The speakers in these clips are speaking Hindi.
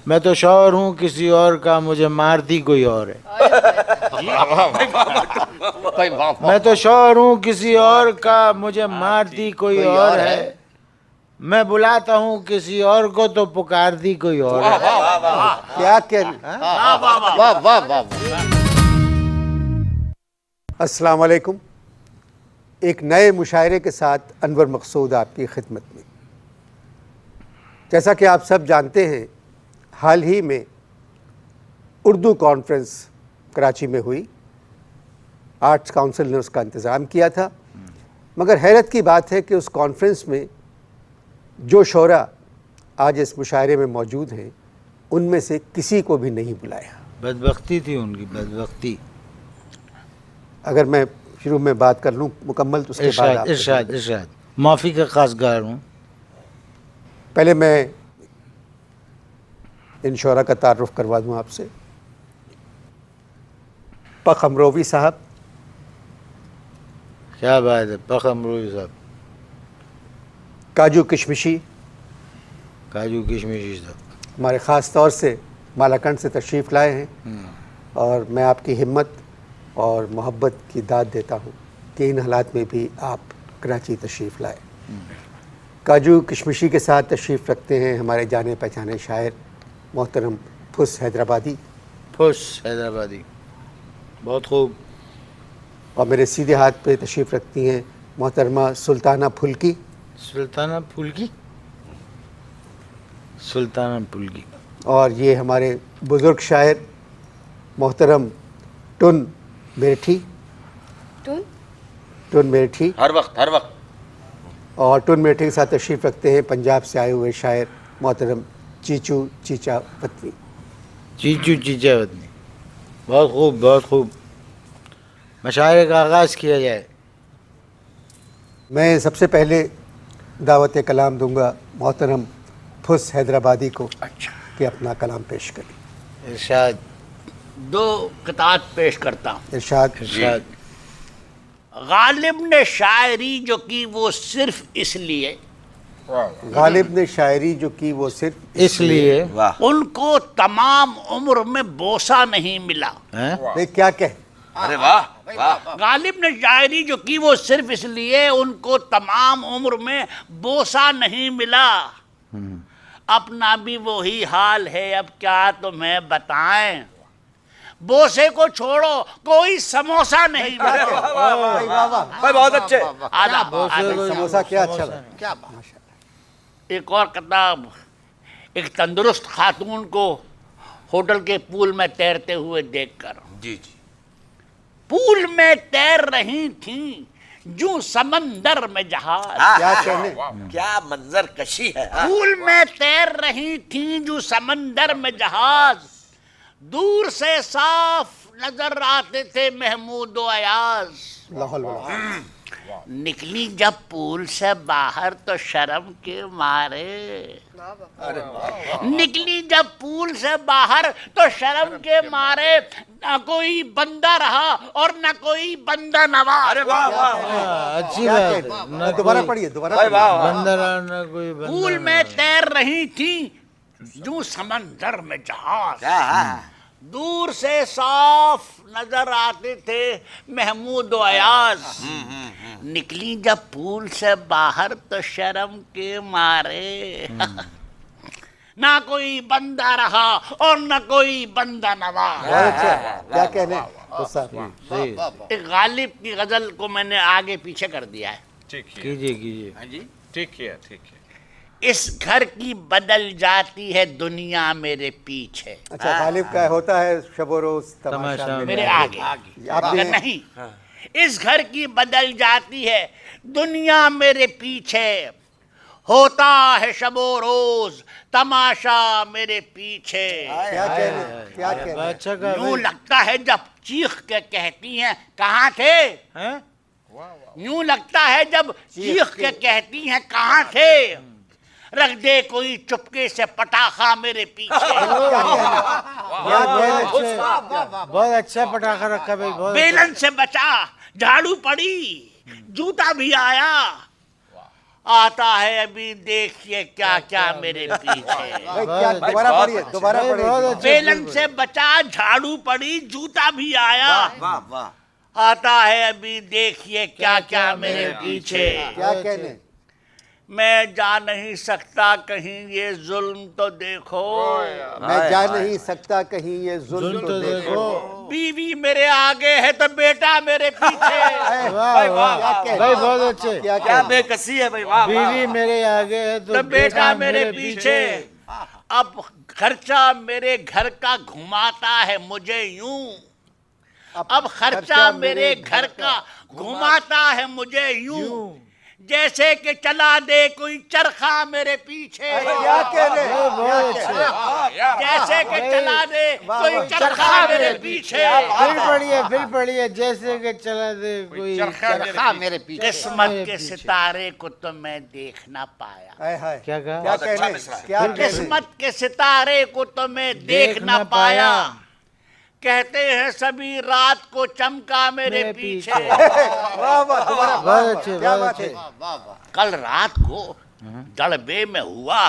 मैं तो शौहर हूँ किसी और का, मुझे मारती कोई और है। मैं तो शौहर हूँ किसी और का, मुझे मारती कोई और है। मैं बुलाता हूँ किसी और को तो पुकारती कोई और है। क्या कह वाह वाह वाह। अस्सलाम वालेकुम। एक नए मुशायरे के साथ अनवर मकसूद आपकी खिदमत में। जैसा कि आप सब जानते हैं, हाल ही में उर्दू कॉन्फ्रेंस कराची में हुई। आर्ट्स काउंसिल ने उसका इंतज़ाम किया था, मगर हैरत की बात है कि उस कॉन्फ्रेंस में जो शोरा आज इस मुशायरे में मौजूद हैं, उनमें से किसी को भी नहीं बुलाया। बदबख्ती थी उनकी, बदबख्ती। अगर मैं शुरू में बात कर लूँ मुकम्मल तो उसके बाद आप इरशाद माफ़ी का खासगार हूँ। पहले मैं इन शोरा का तारुफ करवा दूँ आपसे। पख अमरोवी साहब। क्या बात है, पख अमरोवी साहब। काजू किशमिशी। काजू किशमिशी साहब हमारे ख़ास तौर से मालाकंड से तशरीफ़ लाए हैं, और मैं आपकी हिम्मत और मोहब्बत की दाद देता हूँ कि इन हालात में भी आप कराची तशरीफ़ लाए। काजू किशमिशी के साथ तशरीफ़ रखते हैं हमारे जाने पहचाने शायर मोहतरम फुस हैदराबादी। फुस हैदराबादी, बहुत खूब। और मेरे सीधे हाथ पे तशरीफ़ रखती हैं मोहतरमा सुल्ताना फुल्की। सुल्ताना फुल्की, सुल्ताना फुल्की। और ये हमारे बुज़ुर्ग शायर मोहतरम टुन मेरठी। टुन मेरठी हर वक्त। और टुन मेरठी के साथ तशरीफ़ रखते हैं पंजाब से आए हुए शायर मोहतरम चीचू चीचा वतनी। चीचू चीचा वतनी, बहुत खूब, बहुत खूब। मशायरे का आगाज़ किया जाए। मैं सबसे पहले दावत कलाम दूंगा मोहतरम फुस हैदराबादी को। अच्छा, कि अपना कलाम पेश करें। इरशाद। दो किताब पेश करता हूँ। इरशाद। इरशाद। गालिब ने शायरी जो की वो सिर्फ इसलिए, गालिब ने शायरी जो की वो सिर्फ इसलिए उनको तमाम उम्र में बोसा नहीं मिला। भाई क्या कह। अरे वाह। गालिब ने शायरी जो की वो सिर्फ इसलिए उनको तमाम उम्र में बोसा नहीं मिला। अपना भी वही हाल है, अब क्या तुम्हें बताएं। बोसे को छोड़ो, कोई समोसा नहीं मिला। भाई बहुत अच्छे। आधा समोसा क्या अच्छा लगा। क्या बात। एक और किताब, एक तंदुरुस्त खातून को होटल के पूल में तैरते हुए देखकर। जी। पूल में तैर रही थी जूं समंदर में जहाज। क्या कहने, क्या मंजर कशी है। पूल में तैर रही थी जूं समंदर में जहाज। दूर से साफ नजर आते थे महमूद और अयाज। लाहौल वाला। निकली जब पूल से बाहर तो शर्म के मारे। निकली जब पूल से बाहर तो शर्म के मारे। न कोई बंदा रहा और न कोई बंदा नवाज। अच्छी बात है। दोबारा पढ़िए, दोबारा। बंदर न कोई बंदर। पूल में तैर रही थी जो समंदर में जहाज। दूर से साफ नजर आते थे महमूद और अयाज। निकली जब पूल से बाहर तो शर्म के मारे। ना कोई बंदा रहा और न कोई बंदा नवाज। क्या कहने। एक गालिब की गजल को मैंने आगे पीछे कर दिया है। कीजिए कीजिए। हाँ जी। ठीक है। इस घर की बदल जाती है दुनिया मेरे पीछे। अच्छा, गालिब का होता है शबो रोज तमाशा मेरे आगे। आपने नहीं, इस घर की बदल जाती है दुनिया मेरे पीछे। होता है शबो रोज तमाशा मेरे पीछे। क्या कहने, क्या कहने। अच्छा का यूं लगता है जब चीख के कहती हैं कहाँ थे। यूं लगता है जब चीख के कहती हैं कहाँ थे। रख दे कोई चुपके से पटाखा मेरे पीछे। बहुत अच्छा पटाखा रखा भाई, बहुत। बेलन से बचा झाड़ू पड़ी जूता भी आया। आता है अभी देखिए क्या क्या मेरे पीछे। भाई क्या दोबारा पढ़िए, दोबारा भाई, बहुत पढ़िए। अच्छा। बेलन से बचा झाड़ू पड़ी जूता भी आया। वाह वाह। आता है अभी देखिए क्या क्या मेरे पीछे। क्या कहने? मैं जा नहीं सकता कहीं ये जुल्म तो देखो। मैं जा नहीं सकता कहीं ये जुल्म तो देखो। बीवी मेरे आगे है तो बेटा मेरे पीछे। वाह वाह क्या कहने? भाई, बहुत अच्छे। क्या क्या कहने? बेकसी है भाई, वाह वाह। बीवी मेरे आगे है तो बेटा मेरे पीछे। अब खर्चा मेरे घर का घुमाता है मुझे यूं। अब खर्चा मेरे घर का घुमाता है मुझे यूं। जैसे कि चला दे कोई चरखा मेरे पीछे। क्या कहने? बहुत अच्छे। जैसे कि चला दे कोई चरखा मेरे पीछे। फिर पढ़िए, जैसे कि चला दे कोई चरखा मेरे पीछे। किस्मत के सितारे को तो मैं देख ना पाया। हाय हाय। क्या कहा? क्या बहुत अच्छा कहने? मिसरा है। क्या कहने? किस्मत के सितारे को तो मैं देख ना पाया। कहते हैं सभी रात को चमका मेरे पीछे। वाह वाह, दोबारा। बहुत अच्छे, क्या बहुत बात है? अच्छे। कल रात को दड़बे में हुआ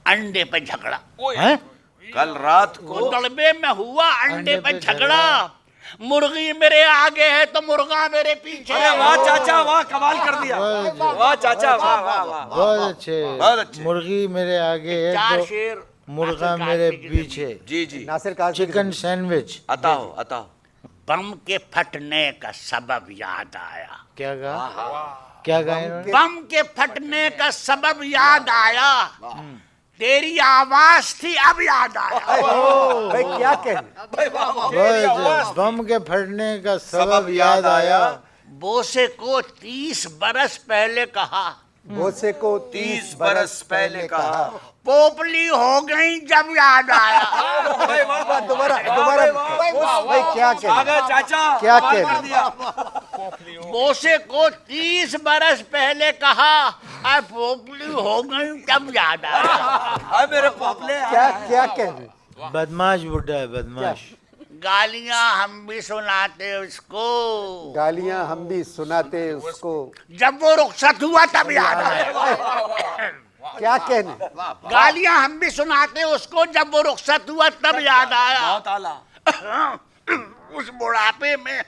अंडे पे झगड़ा। हैं? कल रात को वो दड़बे में हुआ अंडे पे झगड़ा। मुर्गी मेरे आगे है तो मुर्गा मेरे पीछे। अरे वाह चाचा, वाह कमाल कर दिया। वाह चाचा, वाह वाह वाह। बहुत अच्छे। बहुत अच्छे। मुर्गी मेरे आगे है चार तो शेर मुर्गा नासिर मेरे काजमी की पीछे। जी जी। नासिर काज़मी। Chicken sandwich. आता हो आता हो। बम के फटने का सबब याद आया। क्या कहा? क्या कहा इन्होंने? बम के फटने का सबब याद आया। तेरी आवाज थी अब याद आया। भाई क्या कहने? बहुत अच्छे। बम के फटने का सबब याद आया। बोसे को 30 बरस पहले कहा। बोसे को 30 बरस पहले कहा। पोपली हो गई जब याद आया। दोबारा दोबारा। भाई क्या कहने? आ गए चाचा, क्या कमाल कहने? कर दिया। बोसे को 30 बरस पहले कहा अब पोपली हो गई तब याद आया। हाय मेरे पोपले। क्या क्या कहने? बदमाश बुड्ढा है, बदमाश। गालियां हम भी सुनाते उसको। गालियां हम भी सुनाते उसको। जब वो रुखसत हुआ तब याद आया। क्या कहने? गालियां हम भी सुनाते उसको जब वो रुखसत हुआ तब याद आया। बहुत आला। उस बुढ़ापे में,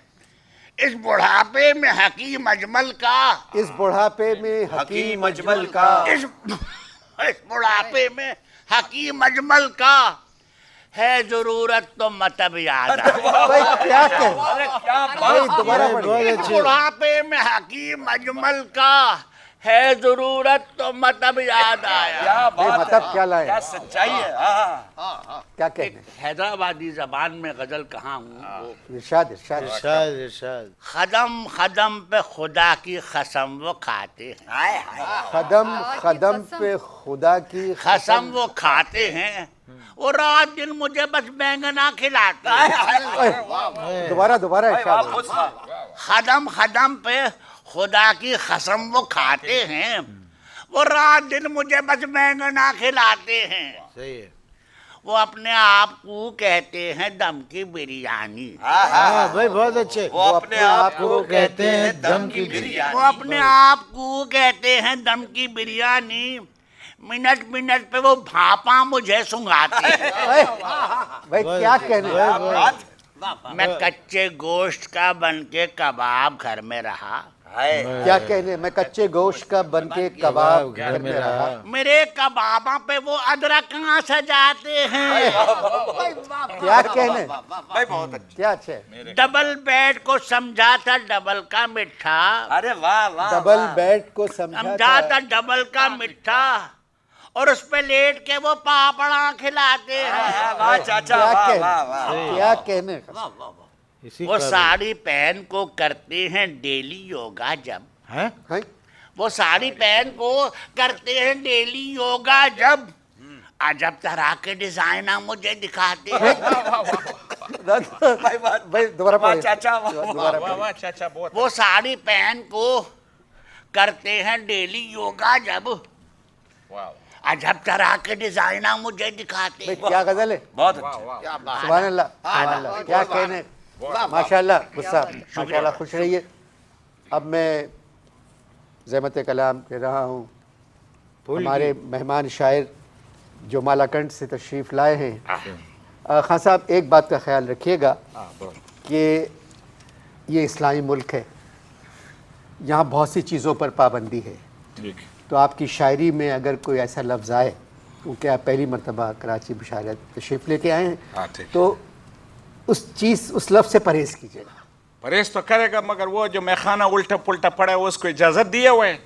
इस बुढ़ापे में हकीम अजमल का, इस बुढ़ापे में हकीम अजमल का। इस बुढ़ापे में हकीम अजमल का है जरूरत तो मतलब याद आया। भाई क्या कहने? अरे क्या भाई बात। दोबारा बहुत पढ़िए। इस अच्छे। बुढ़ापे में हकीम अजमल का है जरूरत तो मतलब याद आया। क्या भाई बात मतलब है। क्या लाए? क्या सच्चाई है। हाँ। क्या एक कहने? हैदराबादी जबान में गजल कहा हूँ। इरशाद इरशाद। इरशाद इरशाद। कदम कदम पे खुदा की कसम वो खाते हैं। हाय हाय। कदम कदम पे खुदा की कसम वो खाते हैं। वो रात दिन मुझे बस बैंगना खिलाते हैं। दोबारा दोबारा इरशाद। वाह, खुश रहा। कदम कदम पे खुदा की कसम वो खाते हैं। वो रात दिन मुझे बस बैंगना खिलाते हैं। सही है। वो अपने आप को कहते हैं दम की बिरयानी। हाँ भाई, बहुत अच्छे। वो अपने आप को कहते हैं दम की वो बिरयानी। अपने आप को कहते हैं दम की बिरयानी। मिनट मिनट पे वो भापा मुझे सुंघाती है। भाई क्या कहने? क्या बात। मैं कच्चे गोश्त का बन के कबाब घर में रहा। हाय। क्या कहने? मैं कच्चे गोश्त का बन के कबाब घर में रहा। मेरे कबाबों पे वो अदरक कहाँ सजाते हैं। क्या कहने? भाई बहुत अच्छा। क्या अच्छा है? डबल बेड को समझा था डबल का मिठा। अरे वाह वाह। डबल वाह। बेड को समझा समझा था था। डबल का मिठा और उस पे लेट के वो पापड़ा खिलाते हैं। वाह चाचा, क्या वाह कहने? वाह वाह। क्या कहने? इसी वो का साड़ी पहन को करते हैं डेली योगा जब। है। हैं? वो साड़ी पहन को करते हैं डेली योगा जब। अजब तरह के डिजाइनर मुझे दिखाते हैं। भाई बात। भाई दोबारा वाह पढ़िए। चाचा, वाह दोबारा वाह पढ़िए। वाह चाचा, बहुत। वो साड़ी पहन को करते हैं डेली योगा जब। अजब तरह के डिजाइनर मुझे दिखाते भाई हैं। क्या गजल है? बहुत अच्छा। क्या बात है। सुभान अल्लाह, सुभान अल्लाह। क्या कहने? माशाल्लाह गुस्सा, माशाल्लाह खुश रहिए। अब मैं ज़हमत कलाम कह रहा हूँ हमारे मेहमान शायर जो मालाकंड से तशरीफ़ लाए हैं। खान साहब, एक बात का ख्याल रखिएगा कि ये इस्लामी मुल्क है, यहाँ बहुत सी चीज़ों पर पाबंदी है। तो आपकी शायरी में अगर कोई ऐसा लफ्ज़ आए, क्योंकि आप पहली मरतबा कराची में शायद तशरीफ़ लेके आए हैं, तो उस चीज़, उस लफ्ज़ से परहेज़ कीजिएगा। परहेज तो करेगा, मगर वो जो मैखाना उल्टा पुल्टा पड़ा है उसको इजाजत दिए हुए है,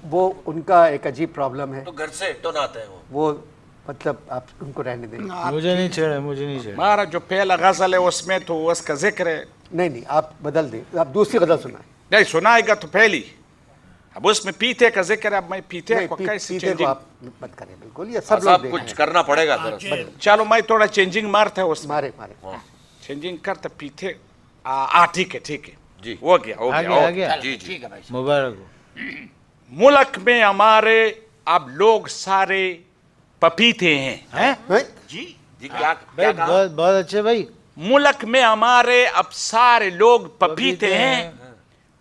वो उनका एक अजीब प्रॉब्लम है। तो घर से टोन आते हैं वो मतलब आप उनको रहने दें। मुझे नहीं छेड़े, मुझे नहीं छेड़े। हमारा जो पहला गजल है उसमें तो उसका जिक्र है। नहीं, आप बदल दें, आप दूसरी गज़ल सुनाएं। नहीं सुनाएगा तो पहली, अब उसमें पीते का जिक्र है। अब मैं पीते को कैसे पीते को चेंजिंग, आप मत करें, बिल्कुल ये सब लोग साहब देख कुछ रहे हैं। करना पड़ेगा दरअसल। चलो मैं थोड़ा चेंजिंग मारता है उसमें, मारे चेंजिंग करता पीते। ठीक है जी। हो गया हो आगे गया। आगे जी जी मुबारक हो। मुल्क में हमारे अब लोग सारे पपीते हैं। हैं? जी क्या भाई कहा? बहुत बहुत अच्छे भाई। मुल्क में हमारे अब सारे लोग पपीते हैं,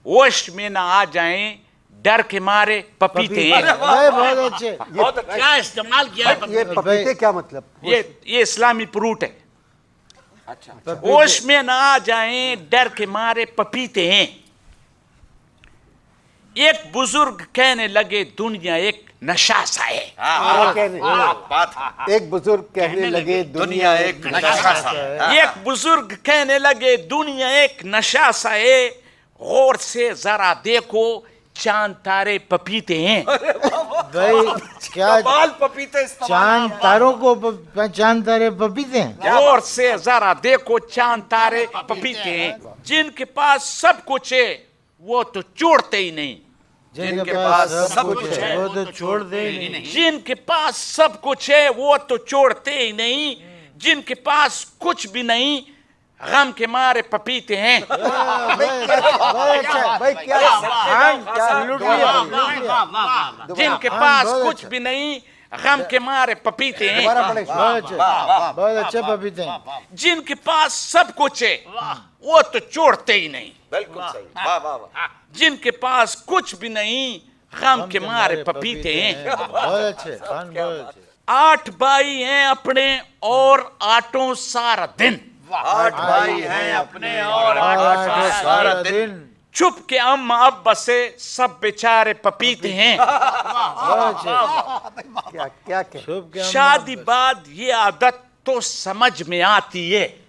होश में ना आ जाएं डर के मारे पपीते हैं। भाई बहुत अच्छे। बहुत अच्छा। क्या इस्तेमाल किया है ये पपीते क्या मतलब? ये इस्लामी फ्रूट है। अच्छा होश में ना आ जाएं डर के मारे पपीते हैं। एक बुजुर्ग कहने लगे दुनिया एक नशा सा है। क्या कहने? बात है। एक बुजुर्ग कहने लगे दुनिया एक नशा सा है। एक बुजुर्ग कहने लगे दुनिया एक नशा सा है, गौर से जरा देखो चांद तारे पपीते हैं। भाई क्या बाल पपीते इस्तेमाल। चांद तारों को चांद तारे पपीते हैं। गौर से जरा देखो चांद तारे पपीते हैं। जिनके पास सब कुछ है वो तो छोड़ते ही नहीं। जिनके पास सब कुछ है वो तो छोड़ दे ही नहीं। जिनके पास सब कुछ है वो तो छोड़ते ही नहीं। जिनके पास कुछ भी नहीं गम के मारे पपीते हैं। भाई क्या लूट लिया। जिनके पास कुछ भी नहीं गम के मारे पपीते हैं। दोबारा पढ़े। बहुत अच्छे पपीते हैं। जिनके पास सब कुछ है वो तो छोड़ते ही नहीं। बिल्कुल सही। वाह वाह वाह। जिनके पास कुछ भी नहीं गम के मारे पपीते हैं। बहुत अच्छे खान, बहुत अच्छे। 8 भाई हैं अपने और आटों सारा दिन। 8 भाई हैं अपने और सारा दिन छुप के अम्मा अब्बा से सब बेचारे पपीते हैं। बहुत अच्छे। क्या क्या कह? शुभ के शादी बाद ये आदत तो समझ में आती है।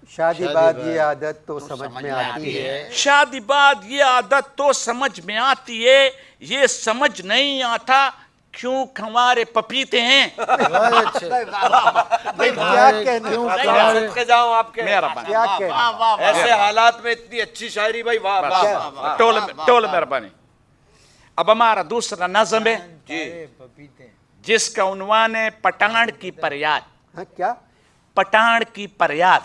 शादी बाद ये आदत तो समझ में आती है। शादी बाद ये आदत तो समझ में आती है। ये समझ नहीं आता क्यों हमारे पपीते हैं। बहुत अच्छे। भाई क्या कहने? सदके जाऊं आपके। मेहरबानी, क्या कहने? ऐसे हालात में इतनी अच्छी शायरी भाई। वाह वाह वाह। टोल मेहरबानी। अब हमारा दूसरा नज़म है जी जिसका उन्वान है पठान की फरियाद। हाँ, क्या? पठान की फरियाद।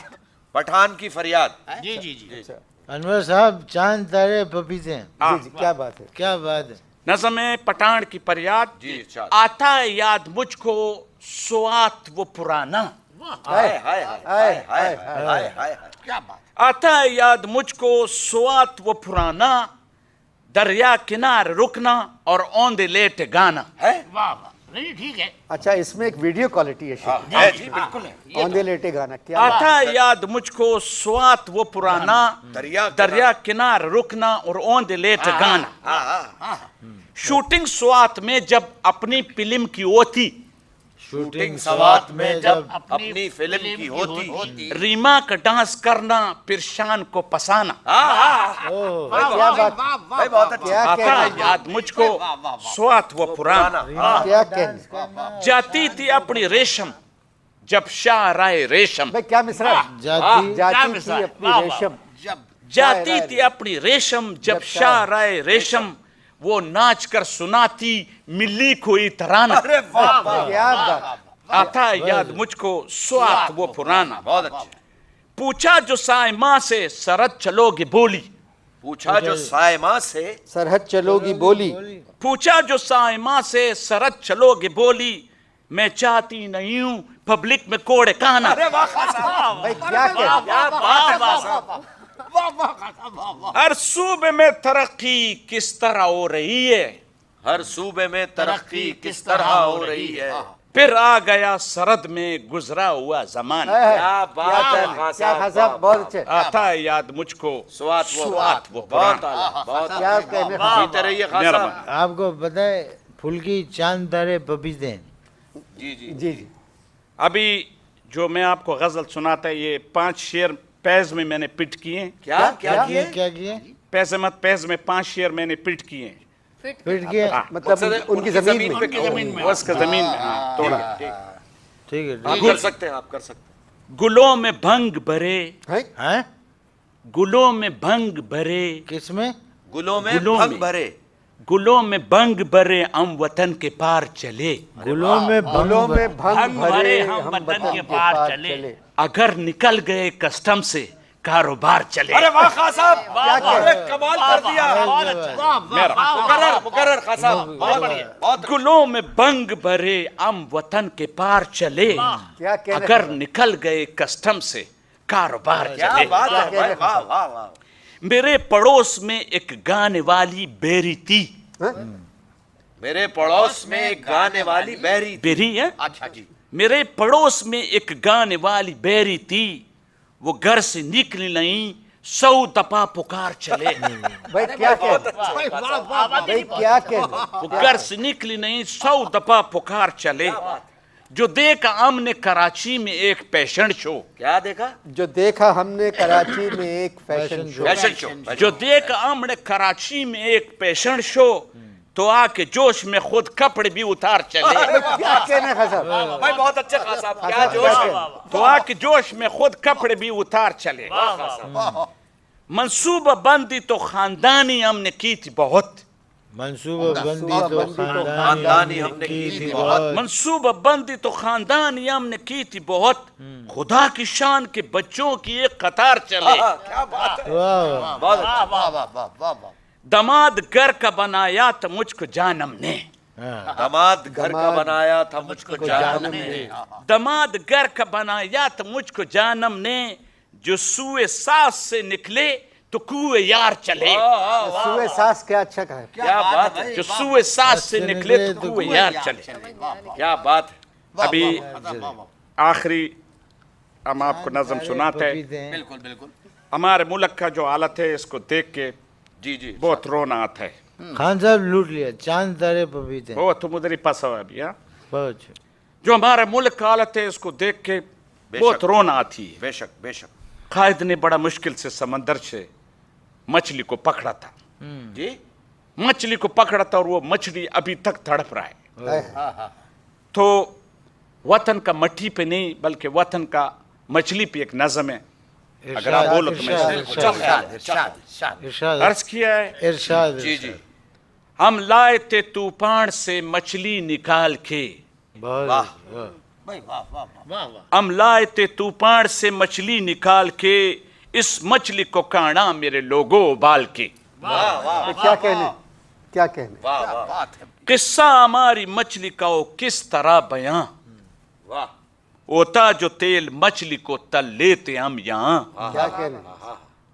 पठान की फरियाद। जी जी जी। अनवर साहब चांद तारे पपीते हैं। जी जी, क्या बात है? क्या बात है। नज़म है पठान की फरियाद। जी इरशाद। आता है याद मुझको स्वात वो पुराना। हाय हाय हाय हाय हाय हाय हाय। क्या बात। आता है याद मुझको स्वात वो पुराना, दरिया किनारे रुकना और औंधे लेटे गाना। है वाह वाह, नहीं ठीक है। अच्छा, इसमें एक वीडियो क्वालिटी है शेर। है जी बिल्कुल है। औंधे लेटे गाना क्या बात? आता है याद मुझको स्वात वो पुराना, दरिया किनारे रुकना और औंधे लेटे गाना। हाँ शूटिंग स्वात में जब अपनी फिल्म की होती, शूटिंग सवात में जब अपनी फिल्म की होती। रीमा का डांस करना फिर शान को पसाना। क्या बात? भाई बहुत अच्छा। क्या आता है कहने? याद मुझको स्वात वो पुराना। क्या कहने? जाती थी अपनी रेशम जब शाह राय रेशम। भाई क्या मिसरा? जाती जाती थी अपनी रेशम। जाती थी अपनी रेशम जब शाह राय रेशम, वो नाच कर सुनाती मिली कोई तराना। अरे वाह वाह। क्या बात? आता है याद मुझको स्वात वो पुराना। बहुत अच्छे। पूछा जो साइमा से सरहद चलोगे बोली। पूछा जो सायमा से सरहद चलोगी बोली। पूछा जो साइमा से सरहद चलोगे बोली, मैं चाहती नहीं हूं पब्लिक में कोड़े काना। अरे वाह खान साहब। भाई क्या कहने? क्या बात है खान साहब। हर सूबे में तरक्की किस तरह हो रही है, हर सूबे में तरक्की किस तरह हो रही है। फिर आ गया सरद में गुजरा हुआ जमान, क्या बात है खान क्या खान साहब, साहब, बहुत अच्छे। आता है याद मुझको स्वात वो बहुत आला, बहुत आला। क्या कहने खान साहब। जीते रहिए खान मेरा साहब। आपको पता है फुल्की चांद तारे पपीते। जी जी जी जी। अभी जो मैं आपको गजल सुनाता है, ये 5 शेर पैज में मैंने पिट किए। क्या क्या ये क्या किए? पैज मत पैज में 5 शेर मैंने पिट किए। फिट किए? मतलब उनकी जमीन में। उसके जमीन में, हाँ, तोड़ा। ठीक है। आप कर सकते हैं, आप कर सकते हैं। गुलों में भंग भरे, हैं? गुलों में भंग भरे, किसमें? गुलों में गुलों भंग में। भरे, गुलों में भंग भरे हम वतन के पार चले। गुलों में गुलों में भंग भरे हम हम वतन के पार चले। अगर निकल गए कस्टम से कारोबार चले। अरे वाह खान साहब, क्या अरे कमाल कर दिया। मुकर्रर मुकर्रर खान साहब, बहुत बढ़िया, बहुत। गुलों में भंग भरे हम वतन के पार चले, क्या कहने अगर निकल गए कस्टम से कारोबार क्या चले। बात है भाई, वाह वाह वाह। मेरे पड़ोस में एक गाने वाली बेरी थी। मेरे पड़ोस में एक गाने वाली बहरी थी। बेरी है? अच्छा जी। मेरे पड़ोस में एक गाने वाली बेरी थी, वो घर से निकली नहीं 100 दफा पुकार चले। भाई क्या कहने, भाई क्या कहने। वो घर से निकली नहीं 100 दफा पुकार चले। जो देखा हमने कराची में एक फैशन शो, क्या देखा? जो देखा हमने कराची में एक फैशन शो। Fashion show. जो देखा हमने कराची में एक फैशन शो, तो आके जोश में खुद कपड़े भी उतार चले। क्या कहने खान साहब। भाई बहुत अच्छे खान साहब, क्या खान साहब, जोश क्या है। कहने। तो आके जोश में खुद कपड़े भी उतार चले। मंसूबा बंदी तो खानदानी हमने की थी बहुत। मंसूबा बंदी तो खानदानी हमने की थी बहुत। मंसूबा बंदी तो खानदानी हमने की थी बहुत। खुदा की शान के बच्चों की एक कतार चले। क्या बात है, वाह। बहुत अच्छा। दमाद घर का बनाया तो मुझको जानम ने। हाँ। दामाद घर का बनाया था मुझको जानम ने। दमाद घर का बनाया तो मुझको जानम ने, जो सुए सास से निकले तो कुए यार चले। सुए सास क्या अच्छा कहा है। क्या बात है, जो सुए सास से निकले तो कुए यार चले। क्या बात है। अभी आखिरी हम आपको नज़म सुनाते हैं। बिल्कुल बिल्कुल। हमारे मुल्क का जो हालत है, इसको देख के जी जी। बहुत रोना आता है। खान साहब लूट लिया चांद तारे पपीते। वो तुम उधर ही फंसा हुआ अभी। हाँ, बहुत अच्छा। जो हमारे मुल्क का हालत है, इसको देख के बहुत रोना आती है। बेशक बेशक। कायद ने बड़ा मुश्किल से समंदर से मछली को पकड़ा था। जी। मछली को पकड़ा था और वो मछली अभी तक तड़प रहा है। तो वतन का मट्टी पे नहीं, बल्कि वतन का मछली पे एक नज़म है। अगर आप बोलो तो मैं इरशाद अर्ज किया है। इरशाद। जी जी। हम लाए थे तूफान से मछली निकाल के, बहुत। हम लाए थे तूफान से मछली निकाल के, इस मछली को काना मेरे लोगों उबाल के। क्या कहने, क्या कहने। वाह वाह किस्सा हमारी मछली का हो किस तरह बयां, वाह। होता जो तेल मछली को तल लेते हम यहाँ। क्या कहने।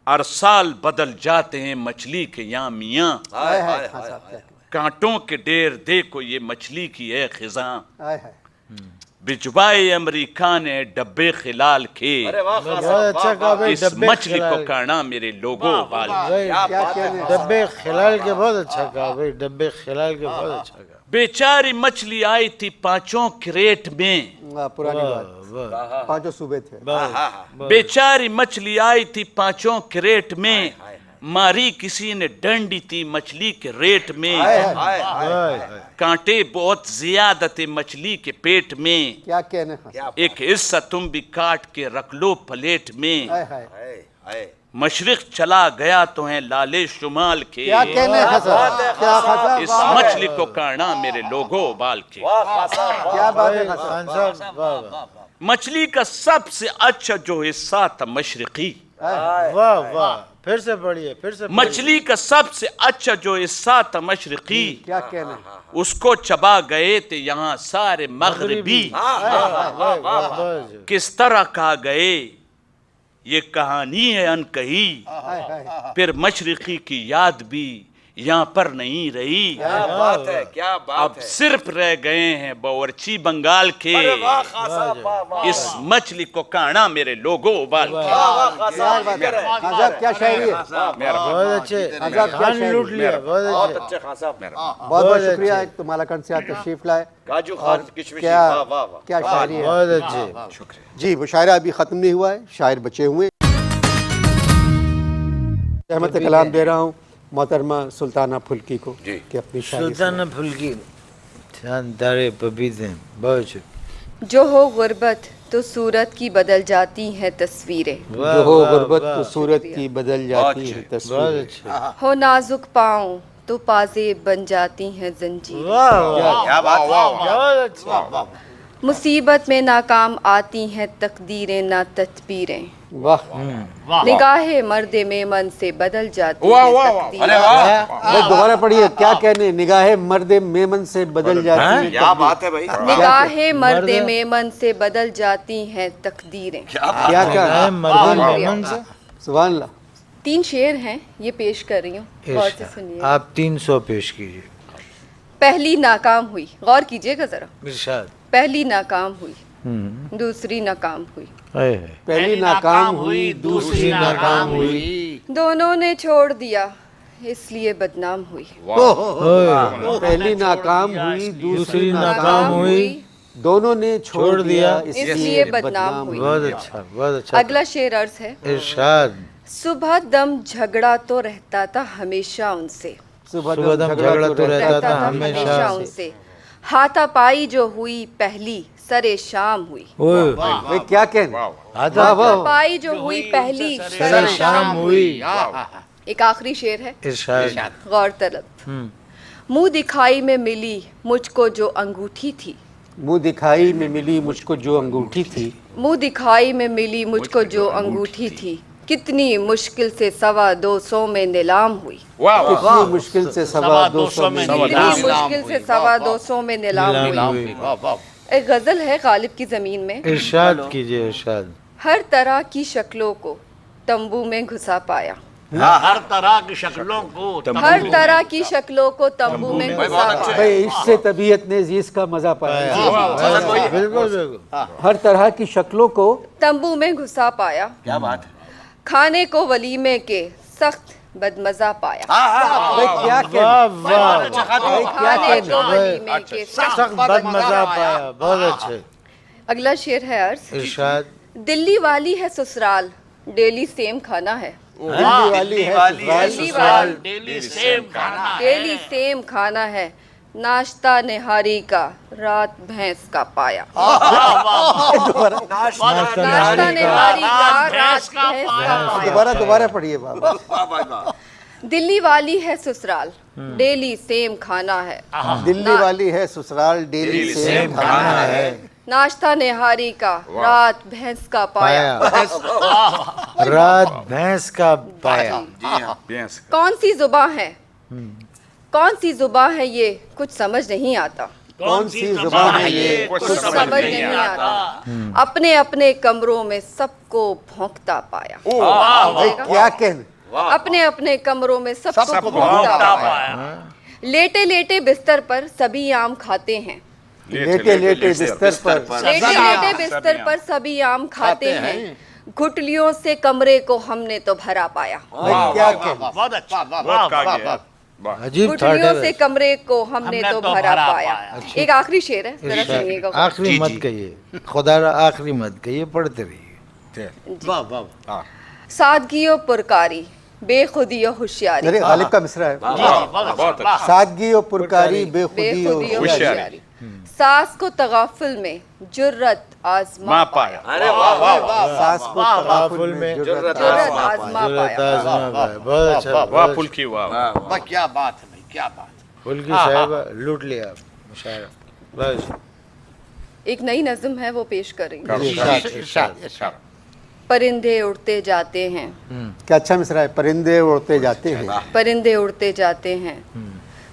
हर साल बदल जाते हैं मछली के यहाँ मियाँ। हाय हाय खान हाय साहब क्या हाय। कहने। कांटों के ढेर देखो ये मछली की है खिजां, आए है। भिजवाए अमरीका ने डब्बे खिलाल के, अरे वाह खान बहुत साहब, अच्छा कहा भाई। इस डब्बे मछली को खिलाल। काना मेरे लोगों उबाल के। भाई, क्या कहने। डब्बे खिलाल के बहुत अच्छा कहा भाई। डब्बे खिलाल के बहुत अच्छा कहा। बेचारी मछली आई थी 5 क्रेट में, पुरानी बात। वाह। पांचों सूबे थे। बेचारी मछली आई थी 5 क्रेट में, मारी किसी ने डंडी थी मछली के रेट में। हाय हाय। कांटे बहुत ज्यादा थे मछली के पेट में, क्या कहने। खान साहब। एक हिस्सा तुम भी काट के रख लो प्लेट में। आए हाय। हाय हाय। मशरिक चला गया तो है लाले शुमाल के, क्या कहने। खान साहब। क्या खान साहब। इस वाह। मछली को काना मेरे लोगों उबाल के। वाह खान साहब, क्या बात है। खान खान साहब। साहब वाह वाह मछली का सबसे अच्छा जो हिस्सा था मशरिकी, वाह वाह। फिर से पढ़िए, फिर से पढ़िए। मछली का सबसे अच्छा जो हिस्सा था मशरिकी, क्या कहने। उसको चबा गए थे यहाँ सारे मगरिबी। बहुत। किस तरह कहा गए ये कहानी है अनकही, आए हाय। फिर मशरिकी की याद भी यहाँ पर नहीं रही। क्या बात है, क्या अब बात है। सिर्फ रह गए हैं बावर्ची बंगाल के। अरे वाह खान साहब, वाह वाह। इस मछली को काना मेरे लोगो उबाल के। वाह वाह खान साहब, खान साहब क्या शायरी है, बहुत अच्छे आजाद क्या खान शायरी। लूट लिया, बहुत बहुत अच्छे। अच्छे खान साहब। बहुत बहुत शुक्रिया एक तुम्हालाखंड से आप तशरीफ लाए। काजू और खान किशमिश, क्या वाह वाह वाह। क्या शायरी है। बहुत अच्छे। जी मुशायरा अभी ख़त्म नहीं हुआ है, शायर बचे हुए। रहमत कलाम दे रहा हूँ मोहतरमा सुल्ताना फुल्की को जी। कि अपनी शायरी सुल्ताना फुल्की शानदार पपीते बहुत अच्छे। जो हो गुर्बत तो सूरत की बदल जाती हैं तस्वीरें, वाह, जो हो वाह, गुर्बत वाह, तो सूरत की बदल जाती है बहुत तस्वीरें। अच्छे। हो नाजुक पाँव तो पाजेब बन जाती हैं जंजीरें, वाह वाह, क्या बात है। बहुत अच्छे। मुसीबत में नाकाम आती हैं तकदीरें ना तदबीरें, वाह निगाहे मर्दे मेमन से बदल जाती वाह हैं वाह वाह। अरे तकदीरें, वाह, भाई दोबारा पढ़िए, क्या कहने, निगाहे मर्दे मेमन से बदल जाती है। क्या बात है भाई। निगाहे मर्दे मर्दे- मेमन से बदल जाती हैं तकदीरें। क्या है क्या मर्दन मेमन से। सुभान अल्लाह। 3 शेर हैं, ये पेश कर रही हूँ, गौर से सुनिए। आप 300 पेश कीजिए। पहली नाकाम हुई, गौर कीजिएगा जरा। इरशाद। पहली नाकाम हुई, दूसरी नाकाम हुई, हाय हाय। पहली नाकाम हुई, दूसरी नाकाम हुई, दोनों ने छोड़ दिया इसलिए बदनाम हुई। पहली नाकाम हुई, दूसरी नाकाम हुई, दोनों ने छोड़ दिया इसलिए बदनाम हुई। बहुत अच्छा, बहुत अच्छा। अगला शेर अर्ज है। इरशाद। सुबह दम झगड़ा तो रहता था हमेशा उनसे, सुबह दम झगड़ा तो रहता था हमेशा से। उनसे, हाथापाई जो हुई पहली सरे शाम हुई, ओए भाई क्या कहने। आधा हाथापाई जो हुई पहली सरे शाम हुई। एक आखिरी शेर है, इरशाद। गौर तलब। मुंह दिखाई में मिली मुझको जो अंगूठी थी, मुंह दिखाई में मिली मुझको जो अंगूठी थी, मुंह दिखाई में मिली मुझको जो अंगूठी थी, कितनी मुश्किल से 225 में नीलाम हुई, कितनी मुश्किल से 225 में कितनी मुश्किल से 225 में नीलाम हुई। एक गजल है गालिब की जमीन में। इरशाद कीजिए, इरशाद। हर तरह की शक्लों को तंबू में घुसा पाया, हर तरह की शक्लों को हर तरह की शक्लों को तंबू में घुसा पाया, भाई इससे तबीयत ने इसका मजा पाया। बिल्कुल बिल्कुल। हर तरह की शक्लों को तंबू में घुसा पाया, क्या बात है। खाने को वलीमे के सख्त बदमजा पाया, भाई क्या कहने। वाह वाह, खाने को वलीमे के सख्त। सख्त बदमजा पाया। बहुत अच्छे। अगला शेर है अर्ज। इरशाद। दिल्ली वाली है ससुराल डेली सेम खाना है, दिल्ली वाली है ससुराल, दिल्ली वाली डेली सेम खाना। डेली सेम खाना है, नाश्ता निहारी का रात भैंस का पाया, नाश्ता निहारी का रात भैंस का पाया। दोबारा पढ़िए बाबा। वाह वाह वाह। दिल्ली वाली है ससुराल डेली सेम खाना है, दिल्ली वाली है ससुराल डेली सेम खाना है, नाश्ता निहारी का रात भैंस का पाया। पाया। रात भैंस का पाया। जी हाँ, भैंस का। कौन सी जुबान है, कौन सी जुबान है ये कुछ समझ नहीं आता, कौन सी जुबान है ये कुछ कुछ समझ नहीं आता, अपने अपने कमरों में सबको भौंकता पाया, भाई क्या कहने। अपने अपने कमरों में सबको भौंकता पाया। लेटे लेटे बिस्तर पर सभी आम खाते हैं, लेटे लेटे बिस्तर पर लेटे लेटे बिस्तर पर सभी आम खाते हैं, गुटलियों से कमरे को हमने तो भरा पाया, भाई क्या कहने। बहुत अच्छा। बहुत कहा गया। वाह। अजीब थॉट गुटलियों से है। कमरे को हमने तो भरा पाया। एक आखिरी शेर है, जरा सुनिएगा। आखिरी मत कहिए, खुदा आखिरी मत कहिए, पढ़ते रहिए। सादगी और पुरकारी, बेखुदी और होशियारी, अरे गालिब का मिसरा है। बहुत अच्छा। सादगी और पुरकारी, बेखुदी बेखुदी और और होशियारी, सास को तगाफुल में जुर्रत आजमा माँ पाया। अरे वाह वाह वाह। सास को तगाफुल में जुर्रत जुर्रत आजमा पाया। बहुत अच्छा। वाह फुल्की वाह। वाह क्या बात है भाई, क्या बात। फुल्की साहिबा लूट लिया आप मुशायरा। बस एक नई नज्म है वो पेश कर रही हूँ। इरशाद। परिंदे उड़ते जाते हैं, क्या अच्छा मिसरा है। परिंदे उड़ते जाते हैं, परिंदे उड़ते जाते हैं,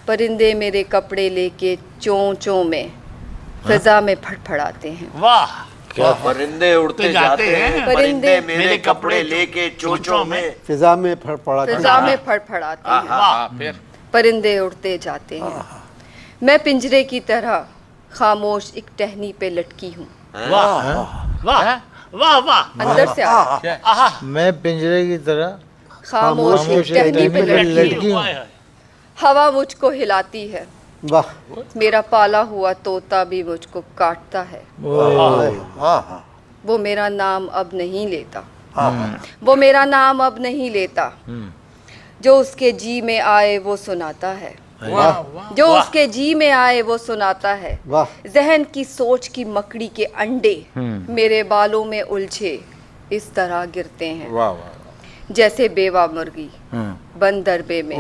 परिंदे मेरे कपड़े लेके चोंचों में फिजा में फड़फड़ाते हैं, वाह परिंदे उड़ते जाते हैं, परिंदे मेरे कपड़े लेके चोंचों में। फिजा में फड़फड़ाते फिजा हैं। में फड़फड़ाते हैं, वाह। फिर परिंदे उड़ते जाते हैं। मैं पिंजरे की तरह खामोश एक टहनी पे लटकी हूँ। वाह वाह वाह वाह। अंदर से आ मैं पिंजरे की तरह खामोश खामोश एक टहनी पे लटकी लटकी हूँ। हूँ। हवा मुझको हिलाती है, वाह मेरा पाला हुआ तोता भी मुझको काटता है। वो मेरा नाम अब नहीं लेता, वो मेरा नाम अब नहीं लेता। जो उसके जी में आए वो सुनाता है, जो उसके जी में आए वो सुनाता है। वाह जहन की सोच की मकड़ी के अंडे मेरे बालों में उलझे इस तरह गिरते हैं, वाह वाह। जैसे बेवा मुर्गी हम्म। बंद दरबे में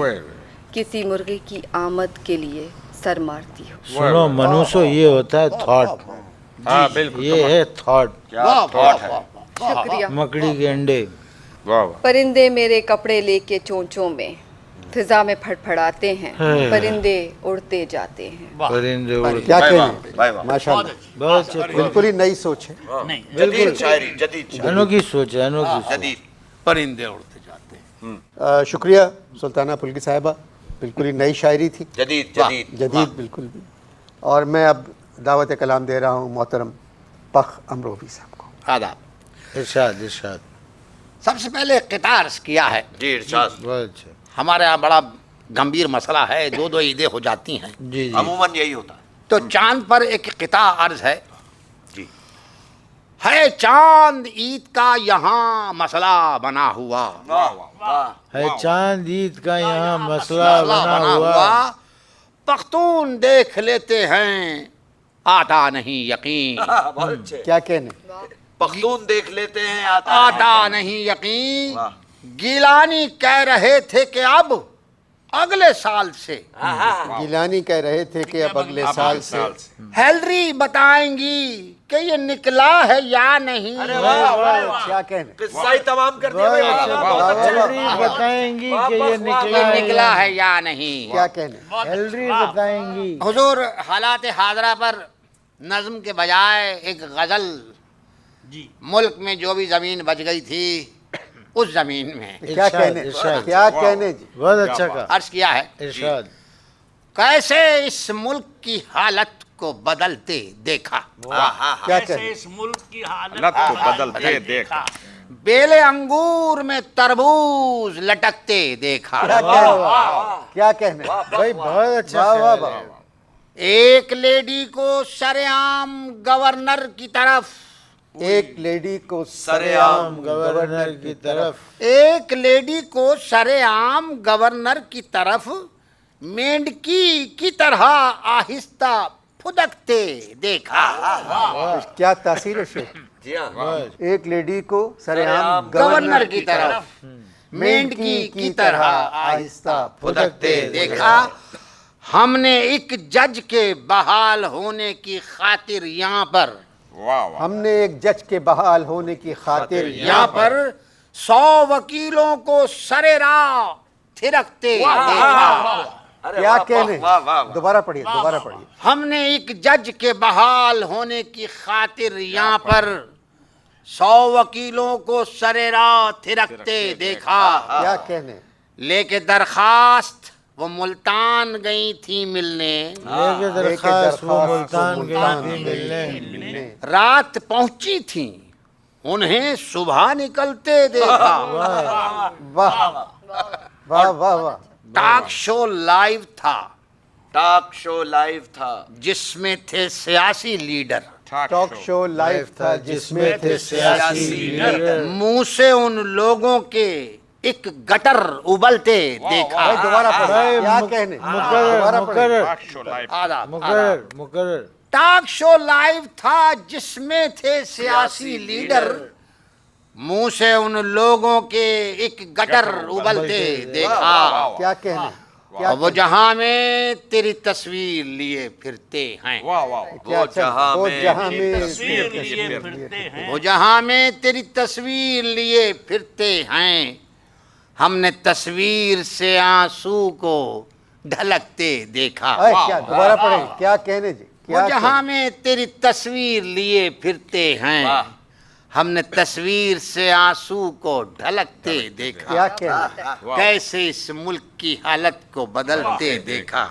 किसी मुर्गी की आमद के लिए सर मारती हो। सुनो मनुष्य, ये होता है थॉट। हाँ बिल्कुल। ये है थॉट। क्या थॉट है। शुक्रिया। मकड़ी के अंडे। वाह वाह। परिंदे मेरे कपड़े लेके चोंचों में फिजा में फड़फड़ाते हैं, परिंदे उड़ते जाते हैं। परिंदे उड़ते। क्या वाह, कहने वाह, वाह। माशाल्लाह, बहुत अच्छे। बिल्कुल ही नई सोच है। नहीं जदीद शायरी, जदीद शायरी। अनोखी सोच है, अनोखी सोच। जदीद। परिंदे उड़ते जाते हैं। शुक्रिया सुल्ताना पुलकी साहिबा, बिल्कुल ही नई शायरी थी, जदीद जदीद जदीद बिल्कुल भी। और मैं अब दावत कलाम दे रहा हूँ मोहतरम पख अमरोवी साहब को। आदाब। इरशाद इरशाद। सबसे पहले कितार अर्ज किया है। जी इरशाद। बहुत अच्छे। हमारे यहाँ बड़ा गंभीर मसला है, दो दो ईदें हो जाती हैं, जी जी। अमूमन यही होता है। तो चांद पर एक किता अर्ज है जी। है चांद ईद का यहाँ मसला बना हुआ, वाह वाह वाह। है चांद ईद का यहाँ मसला बना हुआ। पख्तून देख लेते हैं आता नहीं यकीन, बहुत अच्छे। क्या कहने, पख्तून देख लेते हैं आता नहीं यकीन। वाह। गिलानी कह रहे थे कि अब अगले साल से, गिलानी कह रहे थे कि अब अगले साल से हेलरी बताएंगी कि ये निकला है या नहीं। क्या कहने, किस्सा ही तमाम कर दिया बहुत भाई। अच्छे। बहुत अच्छे। हेलरी बताएंगी कि ये निकला ये है निकला है या नहीं। क्या कहने, हेलरी बताएंगी। हुजूर हालात हाजरा पर नज्म के बजाय एक गजल, मुल्क में जो भी जमीन बच गई थी उस जमीन में क्या इरशाद, कहने, इरशाद। क्या कहने जी, बहुत अच्छा कहा। अर्ज किया है। इरशाद। कैसे इस मुल्क की हालत को बदलते देखा, क्या कहने, इस मुल्क की हालत को बदलते देखा। बेले अंगूर में तरबूज लटकते देखा। क्या कहने, क्या कहने, भाई बहुत अच्छा वाह वाह ख्याल है। वाह। एक लेडी को सरेआम गवर्नर की तरफ, एक लेडी को सरेआम गवर्नर की तरफ। एक लेडी को सरेआम गवर्नर की तरफ मेंढकी की तरह आहिस्ता फुदकते देखा। क्या तासीर है शेख। जी हाँ। एक लेडी को सरेआम गवर्नर की तरफ मेंढकी की तरह आहिस्ता फुदकते देखा। हमने एक जज के बहाल होने की खातिर यहाँ पर, वाह वाह। हमने एक जज के बहाल होने की खातिर यहाँ पर 100 वकीलों को सरेरा थिरकते देखा। अरे क्या वाह, कहने, वाह, वाह, वाह। दोबारा पढ़िए, दोबारा पढ़िए। हमने एक जज के बहाल होने की खातिर यहाँ पर 100 वकीलों को सरेरा थिरकते देखा। क्या कहने, लेके दरखास्त वो मुल्तान गई थी मिलने, लेके दरखास्त वो मुल्तान गई थी मिलने। रात पहुंची थी उन्हें सुबह निकलते देखा। वाह वाह वाह वाह। टॉक शो लाइव था टॉक शो लाइव था जिसमें थे सियासी लीडर, टॉक शो लाइव था जिसमें थे सियासी लीडर। मुंह से उन लोगों के एक गटर उबलते देखा। भाई दोबारा पढ़िए, क्या कहने, दोबारा पढ़िए। आदाब, मुकर्रर मुकर्रर। टॉक शो लाइव था जिसमें थे सियासी लीडर, मुंह से उन लोगों के एक गटर उबलते देखा। क्या कहने, क्या और वो जहां में तेरी तस्वीर लिए फिरते हैं, वाह वाह। क्या वो अच्छा, जहां वो में जहां में तस्वीर लिए फिरते हैं, वो जहां में तेरी तस्वीर लिए फिरते हैं। हमने तस्वीर से आंसू को ढलकते देखा। अरे क्या, दोबारा पढ़िए, क्या कहने जी, वो क्या जहां कहने? में तेरी तस्वीर लिए फिरते हैं, हमने तस्वीर से आंसू को ढलकते देखा, क्या कहने, कैसे इस मुल्क की हालत को बदलते देखा,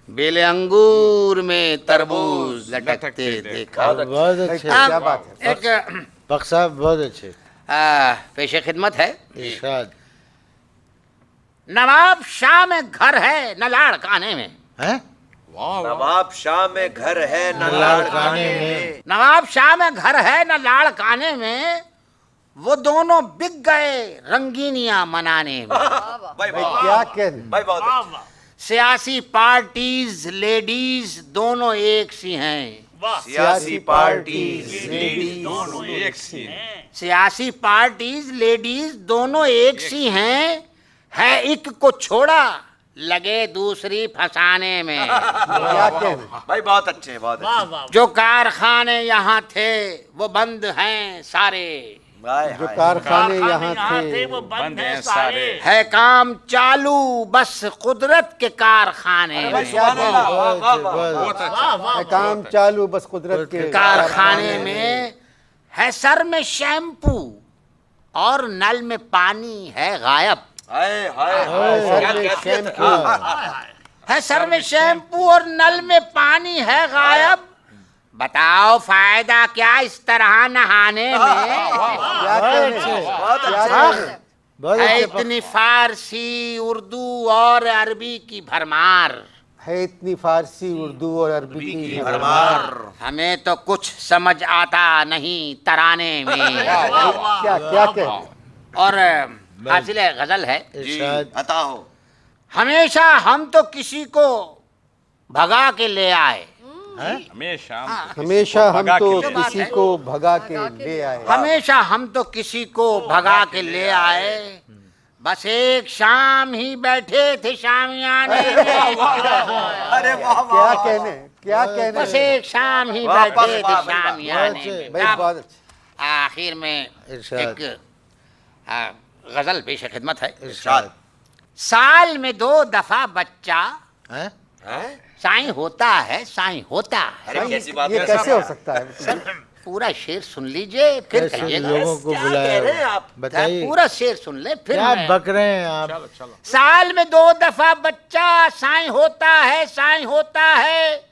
बेले अंगूर में तरबूज लटकते देखा। बहुत अच्छे, क्या बात है। एक बख्श साहब बहुत अच्छे। पेशे खिदमत है। इरशाद नवाब शाह में घर है न लाड़काने में, हैं? नवाब शाह में घर है न लाड़काने में। नवाब शाह में घर है न लाड़काने में, वो दोनों बिक गए रंगीनियां मनाने में। भाई भाई वाह, क्या कहने, भाई बहुत अच्छा। सियासी पार्टीज लेडीज दोनों एक सी हैं, सियासी पार्टीज लेडीज दोनों एक सी हैं। सियासी पार्टीज लेडीज दोनों एक सी हैं, है एक को छोड़ा लगे दूसरी फंसाने में। क्या कहने, भाई बहुत अच्छे हैं, बहुत अच्छे। जो कारखाने यहाँ थे वो बंद हैं सारे, हाय, जो हाय। कारखाने यहाँ थे वो बंद हैं सारे, है काम चालू बस कुदरत के कारखाने भाई में। सुभान अल्लाह, वाह, वाह, वाह, बहुत बहुत है, काम चालू बस कुदरत के कारखाने में है सर में शैम्पू और नल में पानी है गायब, हाय हाय सर क्या में कहते शैम्पू, है सर में शैम्पू और नल में पानी है गायब, बताओ फायदा क्या इस तरह नहाने में। क्या कहने, बहुत क्या अच्छे। कहने, बहुत है अच्छे। इतनी फारसी उर्दू और अरबी की भरमार, है इतनी फारसी उर्दू और अरबी की भरमार। हमें तो कुछ समझ आता नहीं तराने में। क्या क्या कहने, और हासिल गजल है, जी इरशाद अता हो। हमेशा हम तो किसी को भगा के ले आए, हमेशा हमेशा हम तो के लिए। किसी को भगा के ले आए, हमेशा हम तो किसी को भगा के ले आए, बस एक शाम ही बैठे थे शामियाने में। अरे वाह क्या वाह कहने, क्या बस कहने, एक शाम ही वाह, बैठे थे वाह, वाह, शामियाने वाह, में। भाई अब बहुत अच्छे, आखिर में इरशाद। एक गजल पेश खिदमत है। इरशाद साल में 2 दफा बच्चा हैं? साईं होता है, साईं होता है। अरे कैसी बात ये है कैसे हो साहब? सकता है, पूरा शेर सुन लीजिए फिर कैसे कहिएगा। लोगों को क्या कह रहे हैं बुलाया? आप? बताइए पूरा शेर सुन ले फिर क्या मैं- बक रहे हैं आप? साल में 2 दफा बच्चा साईं होता है, साईं होता है,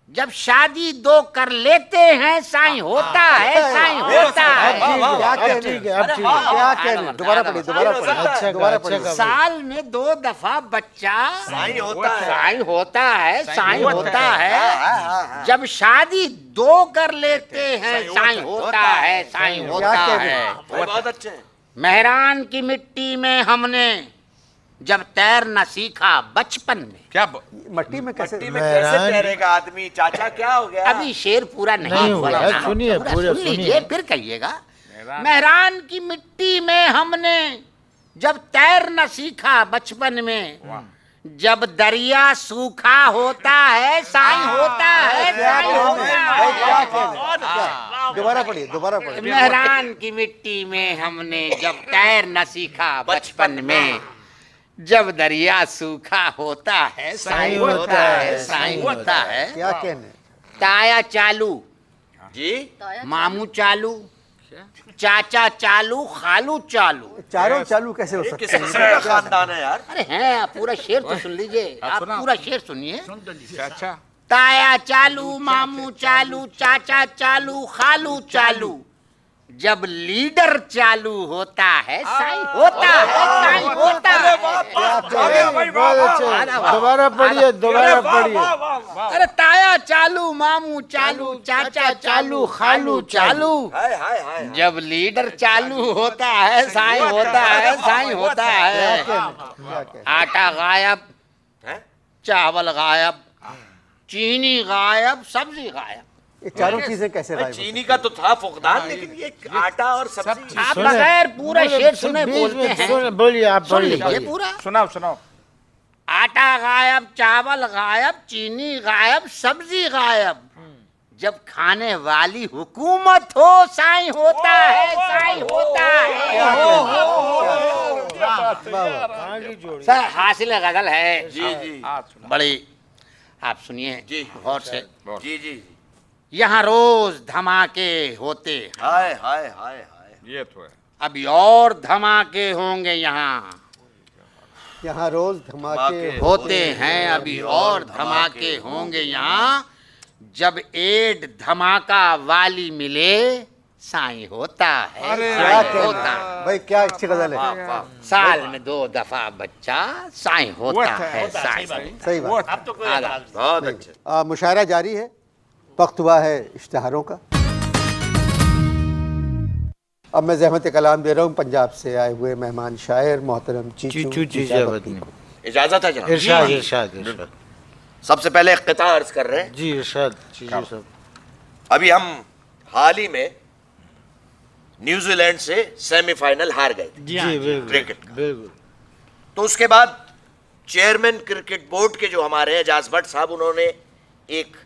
जब शादी 2 कर लेते हैं साईं होता है, साईं होता है। क्या कहने, ठीक है, अब ठीक है। क्या कहने, दोबारा पढ़िए, दोबारा पढ़िए, अच्छा दोबारा अच्छा पढ़िए, का साल में 2 दफा बच्चा साईं होता है। साईं होता है, साईं होता है, हाँ। जब शादी 2 कर लेते हैं साईं होता है, साईं होता क्या कह रहे है। हैं? भाई बहुत अच्छे हैं। मेहरान की मिट्टी में हमने जब तैरना सीखा बचपन में। क्या मट्टी में कैसे, मिट्टी में कैसे मेहरान- तैरेगा आदमी? चाचा क्या हो गया? अभी शेर पूरा नहीं नहीं हुआ हुआ, ना। सुनिए, पूरा पूरा सुन सुनिए। लीजिए फिर कहिएगा। मेहरान की मिट्टी में हमने जब तैरना सीखा बचपन में, जब दरिया सूखा होता है साईं होता है, साईं होता भाई क्या है। कहने, क्या? दोबारा पढ़िए, दोबारा पढ़िए, मेहरान की मिट्टी में हमने जब तैरना सीखा बचपन में, जब दरिया सूखा होता है साईं होता है, साईं होता है। क्या कहने, ताया चालू, जी मामू चालू, चाचा चालू, खालू चालू। चारों चालू कैसे हो ये सकते किस हैं, किस्म का खानदान है यार? अरे हैं, आप पूरा शेर तो सुन लीजिए, आप सुना। पूरा शेर सुनिए। अच्छा ताया चालू, मामू चालू, चाचा चालू, खालू चालू, जब लीडर चालू होता है साईं होता है, साईं होता है। क्या कहने, बहुत अच्छे, दोबारा पढ़िए, दोबारा पढ़िए। अरे ताया चालू, मामू चालू, चाचा चालू, खालू चालू, हाय हाय हाय। जब लीडर चालू होता है साईं होता है, साईं होता है। क्या कहने, आटा गायब, हैं? चावल गायब, चीनी गायब, सब्जी गायब। ये चारों चीजें कैसे भाई, गायब हो चीनी का तो था फुकदान, लेकिन ये आटा और सब्जी। आप सुने। बगैर पूरा शेर सुने बीच बोलते में हैं। सुने, बोलिए आप, सुन बोलिए लीजिए पूरा। सुनाओ सुनाओ। आटा गायब, चावल गायब, चीनी गायब, सब्जी गायब, जब खाने वाली हुकूमत हो साईं होता है, साईं होता है। सर हासिल गजल है, जी जी बड़ी, आप सुनिए जी। गौर से। जी जी। यहाँ रोज धमाके होते हैं। हाय हाय हाय हाय। ये तो है। अभी और धमाके होंगे यहाँ। यहाँ रोज धमाके होते हैं, अभी और धमाके होंगे यहाँ। जब एड धमाका वाली मिले साईं होता है, क्या साईं होता है। कहना भाई, क्या अच्छी गजल है। साल में 2 दफा बच्चा साईं होता है, साईं। सही बात। अब तो कोई आगा। बहुत अच्छे। मुशायरा जारी है, वक्त हुआ है इश्तिहारों का। अब मैं ज़हमत कलाम दे रहा हूँ पंजाब से आए हुए मेहमान शायर मोहतरम चीचू चीजावतनी। इजाजत है जनाब। इरशाद इरशाद इरशाद। सबसे पहले एक क़िता अर्ज कर रहे हैं। जी इरशाद चीचू साहब। अभी हम हाल ही में न्यूजीलैंड से सेमीफाइनल हार गए थे जी बिल्कुल क्रिकेट का। बिल्कुल। तो उसके बाद चेयरमैन क्रिकेट बोर्ड के जो हमारे एजाज भट्ट साहब, उन्होंने एक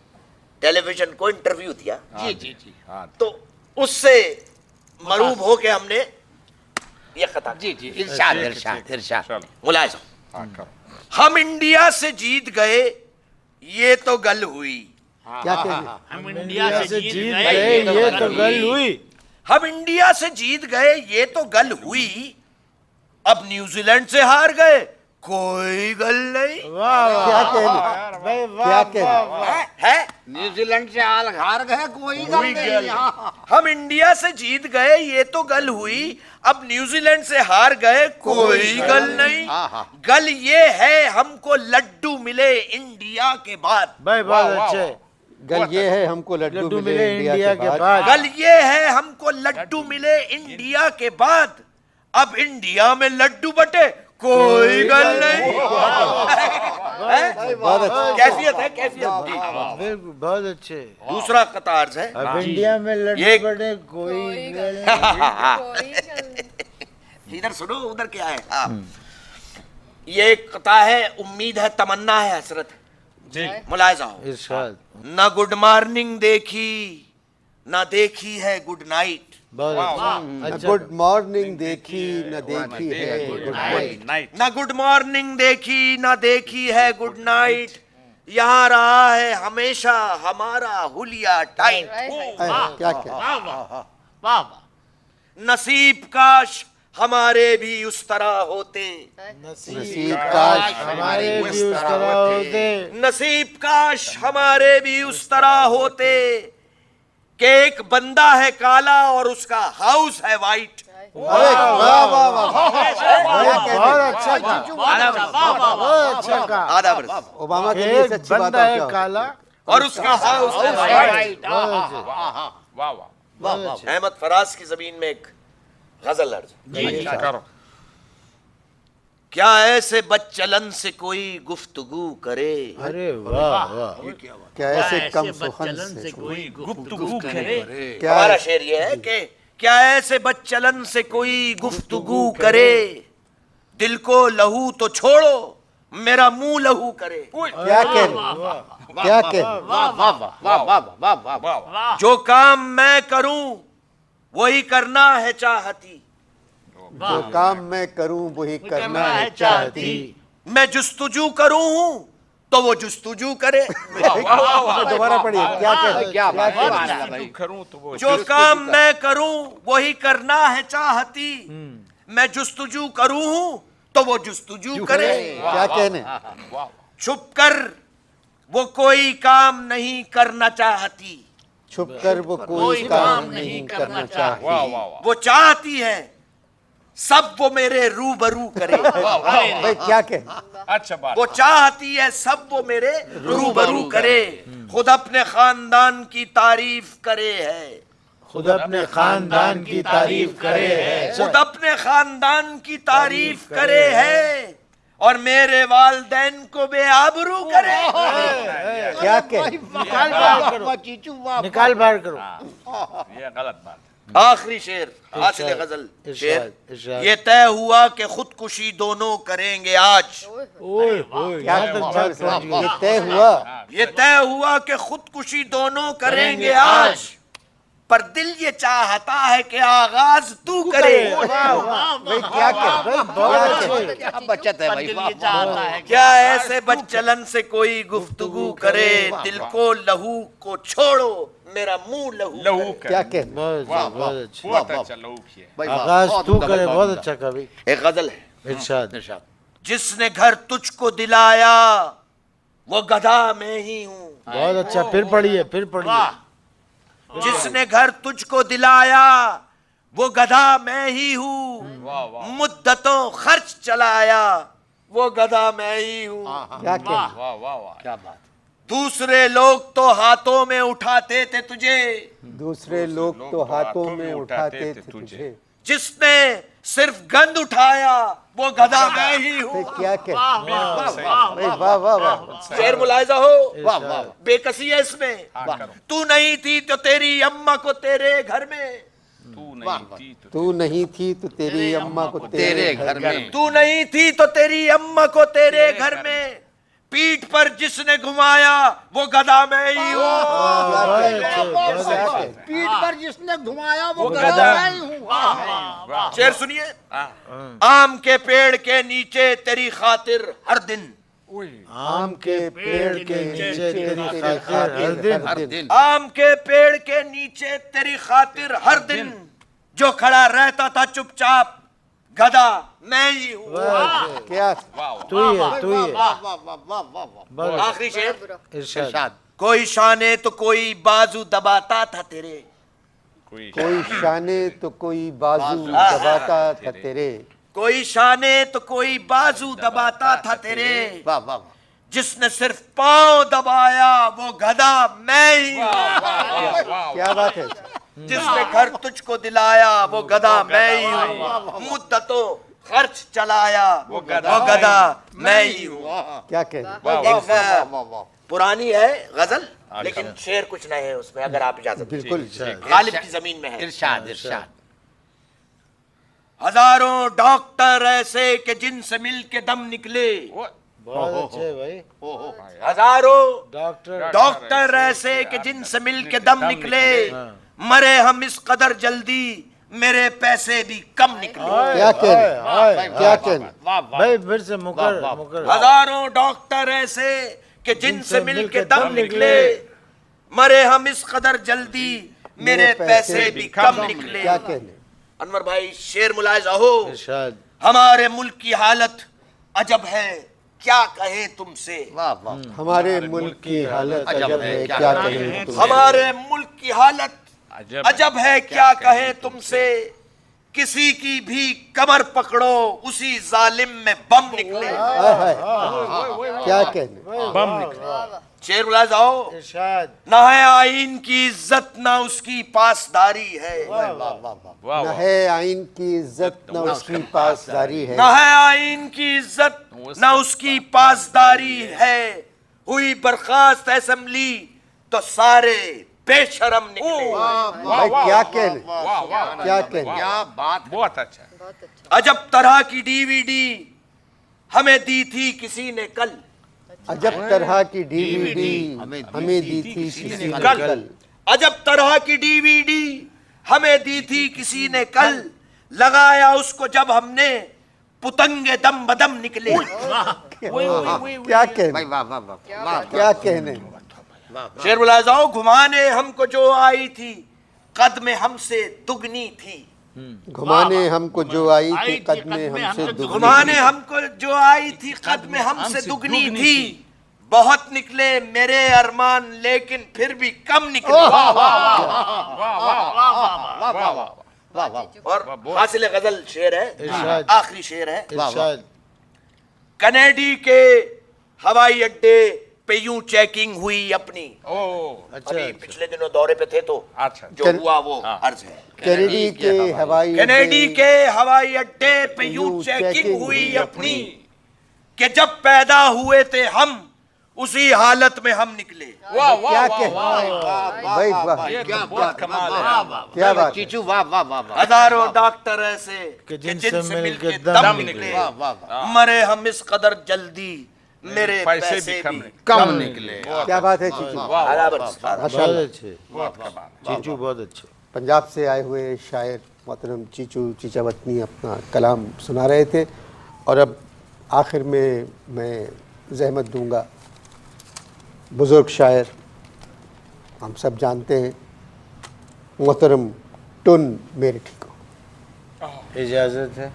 टेलीविजन को इंटरव्यू दिया। जी जी जी। तो उससे मरूब हो के हमने ये ख़ता जी जी, इरशाद इरशाद इरशाद। चलो। मुलाहिज़ा, हाँ, करो। हम इंडिया से जीत गए ये तो गल हुई। क्या कहना। हम इंडिया से जीत जीत गए गए ये तो गल हुई। हम इंडिया से जीत गए ये तो गल हुई, अब न्यूजीलैंड से हार गए कोई गल नहीं। वाह वाह क्या कहना। भाई क्या वाह कहना। वाह वाह। है न्यूजीलैंड से हार गए, कोई गल नहीं यहाँ। हम इंडिया से जीत गए ये तो गल हुई, अब न्यूजीलैंड से हार गए कोई गल नहीं। गल ये है हमको लड्डू मिले इंडिया के बाद। भाई बहुत अच्छे। गल ये है हमको लड्डू मिले इंडिया के बाद। गल ये है हमको लड्डू मिले इंडिया के बाद, अब इंडिया में लड्डू बटे कोई गल नहीं। बहुत अच्छा। कैफियत है, कैफियत। बिल्कुल बहुत अच्छे। दूसरा कतार्ज है। अब इंडिया में लड्डू ये- बड़े कोई गल इधर सुनो, उधर क्या है। ये एक कता है, उम्मीद है तमन्ना है हसरत है। जी। मुलाहिज़ा हो, इरशाद। ना गुड मॉर्निंग देखी ना देखी है गुड नाइट। बहुत अच्छा। गुड मॉर्निंग देखी न देखी है गुड नाइट। नाइट। ना गुड मॉर्निंग देखी ना देखी है गुड नाइट, यहाँ रहा है हमेशा हमारा हुलिया टाइट। क्या क्या। वाह वाह वाह। नसीब काश हमारे भी उस तरह होते, नसीब काश हमारे भी उस तरह होते। नसीब काश हमारे भी उस तरह होते, कि एक बंदा है काला और उसका हाउस है वाइट। वाह वाह वाह। बहुत अच्छा कहा। बहुत अच्छा कहा। आधा बरस ओबामा के लिए एक अच्छी बात बंदा और है क्या। काला। और उसका हाउस है वाइट। वाह वाह। अहमद फराज की जमीन में एक गजल अर्ज। करो। क्या ऐसे बच्चलन से कोई गुफ्तगू करे, अरे वाह वाह। क्या ऐसे कम सुखन से कोई गुफ्तगू करे। क्या हमारा शेर ये है कि क्या ऐसे बच्चलन से कोई गुफ्तगू करे, दिल को लहू तो छोड़ो मेरा मुंह लहू करे। क्या कहना। क्या कहना। वाह वाह वाह वाह वाह वाह वाह। वाह। जो काम मैं करूं वही करना है चाहती, जो काम मैं करूं वही करना है चाहती। मैं जुस्तुजू करूं हूं तो वो जुस्तुजू करे। दोबारा पढ़िए। क्या कहना। क्या बात है भाई करूं तो वो जो काम मैं करूं वही करना है चाहती, मैं जुस्तुजू करूं हूं तो वो जुस्तुजू करे। क्या कहने। छुप कर वो कोई काम नहीं करना चाहती, छुप कर वो कोई काम नहीं करना चाहती। वाह वाह वाह। वो चाहती है सब वो मेरे रूबरू करे। भाई क्या कहना। अच्छा बात। वो चाहती है सब वो मेरे रूबरू करे, खुद अपने खानदान की तारीफ करे है, खुद अपने खानदान की तारीफ करे है। खुद अपने खानदान की तारीफ करे है, और मेरे वालदैन को बेआबरू करे। क्या कहना। निकाल बाहर करो। निकाल बाहर करो। ये गलत बात है। आखिरी शेर हासिल गजल शेर। इरशाद। ये तय हुआ कि खुदकुशी दोनों करेंगे आज, ओए ओए क्या यहाँ तक बात पहुंच गई। ये तय हुआ। ये तय हुआ कि खुदकुशी दोनों करेंगे आज, पर दिल ये चाहता है कि आगाज तू करे। भाई क्या कह क्या बचत है भाई, वाह, चाहता है क्या ऐसे बच्चलन से कोई गुफ्तगू करे, दिल को लहू को छोड़ो मेरा मुंह लहू लहू क्या कर कहने बहुत वाह बहुत वाह अच्छा बहुत अच्छा लहू किया भाई, वाह, आगाज बहुत तू उम्दा, करे, बहुत बहुत उम्दा। अच्छा कवि। एक गजल है। इरशाद। इरशाद। जिसने घर तुझको दिलाया वो गधा मैं ही हूँ। बहुत अच्छा, फिर पढ़िए, फिर पढ़िए। जिसने घर तुझको दिलाया वो गधा मैं ही हूँ। वाह वाह मुद्दतों खर्च चलाया वो गधा मैं ही हूँ। क्या कहने वाह वाह वाह क्या बात। दूसरे लोग तो हाथों में उठाते थे तुझे, दूसरे लोग तो हाथों में उठाते थे तुझे। जिसने सिर्फ गंद उठाया वो गधा मैं ही भाई हूँ। क्या कहने भाई, वाह वाह वाह। शेर मुलायजा हो, वाह वाह बेकसी है इसमें। हाँ, करो। तू नहीं थी तो तेरी अम्मा को तेरे घर में, तू नहीं थी तो तू नहीं थी तो तेरी अम्मा को तेरे घर में। तू नहीं थी तो तेरी अम्मा को तेरे घर में, पीठ पर जिसने घुमाया वो गधा मैं ही हूँ। पीठ पर जिसने घुमाया वो गधा गधा मैं ही हूँ। शेर सुनिए। आम के पेड़ के नीचे तेरी खातिर हर दिन, आम के पेड़ के नीचे तेरी खातिर हर दिन आम के पेड़ के नीचे तेरी खातिर हर दिन, जो खड़ा रहता था चुपचाप गधा मैं ही हूँ। क्या तू ही है, तू ही है। वाह वाह वाह वाह वाह वाह। आखिरी शेर। इरशाद। इरशाद। कोई शाने तो कोई बाजू दबाता था तेरे, कोई कोई शाने तो कोई बाजू दबाता था तेरे। कोई शाने तो कोई बाजू दबाता था तेरे, वाह वाह वाह। जिसने सिर्फ पांव दबाया वो गधा मैं ही हूँ। क्या बात है। जिसने घर तुझको दिलाया वो गधा मैं ही हूँ। मुद्दतों खर्च चलाया वो गधा मैं ही हूँ। क्या कहने एक पुरानी है गजल, लेकिन शेर कुछ नहीं है उसमें, अगर आप इजाजत दें। बिल्कुल गालिब की जमीन में है। इरशाद इरशाद। हजारों डॉक्टर ऐसे कि जिनसे मिल के दम निकले, बहुत अच्छे भाई। हजारों डॉक्टर डॉक्टर ऐसे कि जिनसे मिल के दम निकले, मरे हम इस कदर जल्दी मेरे पैसे भी कम निकले। क्या कहने क्या कहने भाई, फिर से मुकर मुकर। हजारों डॉक्टर ऐसे कि जिनसे मिल के दम निकले, मरे हम इस कदर जल्दी मेरे पैसे भी कम निकले। क्या कहने अनवर भाई शेर मुलायजा हो। इरशाद। हमारे मुल्क की हालत अजब है क्या कहे तुमसे, वाह वाह। हमारे मुल्क की हालत अजब है क्या कहें तुम। हमारे मुल्क की हालत अजब है क्या कहे तुमसे, किसी की भी कमर पकड़ो उसी जालिम में बम निकले। क्या कहने बम निकले। शेर मुलायजा हो। इरशाद। ना है आइन की इज्जत ना उसकी पासदारी है, वाह न वाह है आइन की इज्जत न उसकी पासदारी है। ना है आइन की इज्जत ना उसकी पासदारी है, हुई बर्खास्त असेंबली तो सारे बेशरम निकले। भाई क्या कहने वाह वाह क्या कहने क्या बात। बहुत अच्छा। बहुत अच्छा। अजब तरह की डीवीडी हमें दी थी किसी ने कल, अजब तरह की डीवीडी हमें दी थी किसी ने कल। अजब तरह की डीवीडी हमें दी थी किसी ने कल, लगाया उसको जब हमने पुतंगे दम बदम निकले। क्या कहने भाई वाह वाह वाह वाह। क्या कहने शेर बुला जाओ। घुमाने हमको जो आई थी कद में हमसे दुगनी थी, घुमाने हमको जो आई थी कद में हमसे दुगनी घुमाने हमको जो आई थी कद में हमसे दुगनी थी, बहुत निकले मेरे अरमान लेकिन फिर भी कम निकले। और हासिल गजल शेर है, इरशाद। आखिरी शेर है। इरशाद। कनेडी के हवाई अड्डे पे यूं चेकिंग हुई अपनी, अच्छा अभी पिछले दिनों दौरे पे थे तो अच्छा जो हुआ वो अर्ज है। कैनेडी के हवाई कनेडी के हवाई अड्डे पे यूं चेकिंग हुई अपनी, कि जब पैदा हुए थे हम उसी हालत में हम निकले। क्या कहने भाई वाह क्या बहुत कमाल है। क्या बात है। चीचू वाह वाह वाह वाह। हजारों डॉक्टर ऐसे कि कि जिनसे जिनसे मिल के मिलके दम दम निकले। निकले, वाह वाह वाह। मरे हम इस कदर जल्दी मेरे पैसे भी कम कम निकले। क्या बात है चीचू बराबर। बहुत अच्छे, बहुत कमाल। चीचू बहुत अच्छे। पंजाब से आए हुए शायर मोहतरम चीचू चीचावतनी अपना कलाम सुना रहे थे। और अब आखिर में मैं ज़हमत दूंगा बुज़ुर्ग शायर, हम सब जानते हैं, मोहतरम टुन मेरठी को। इजाज़त है?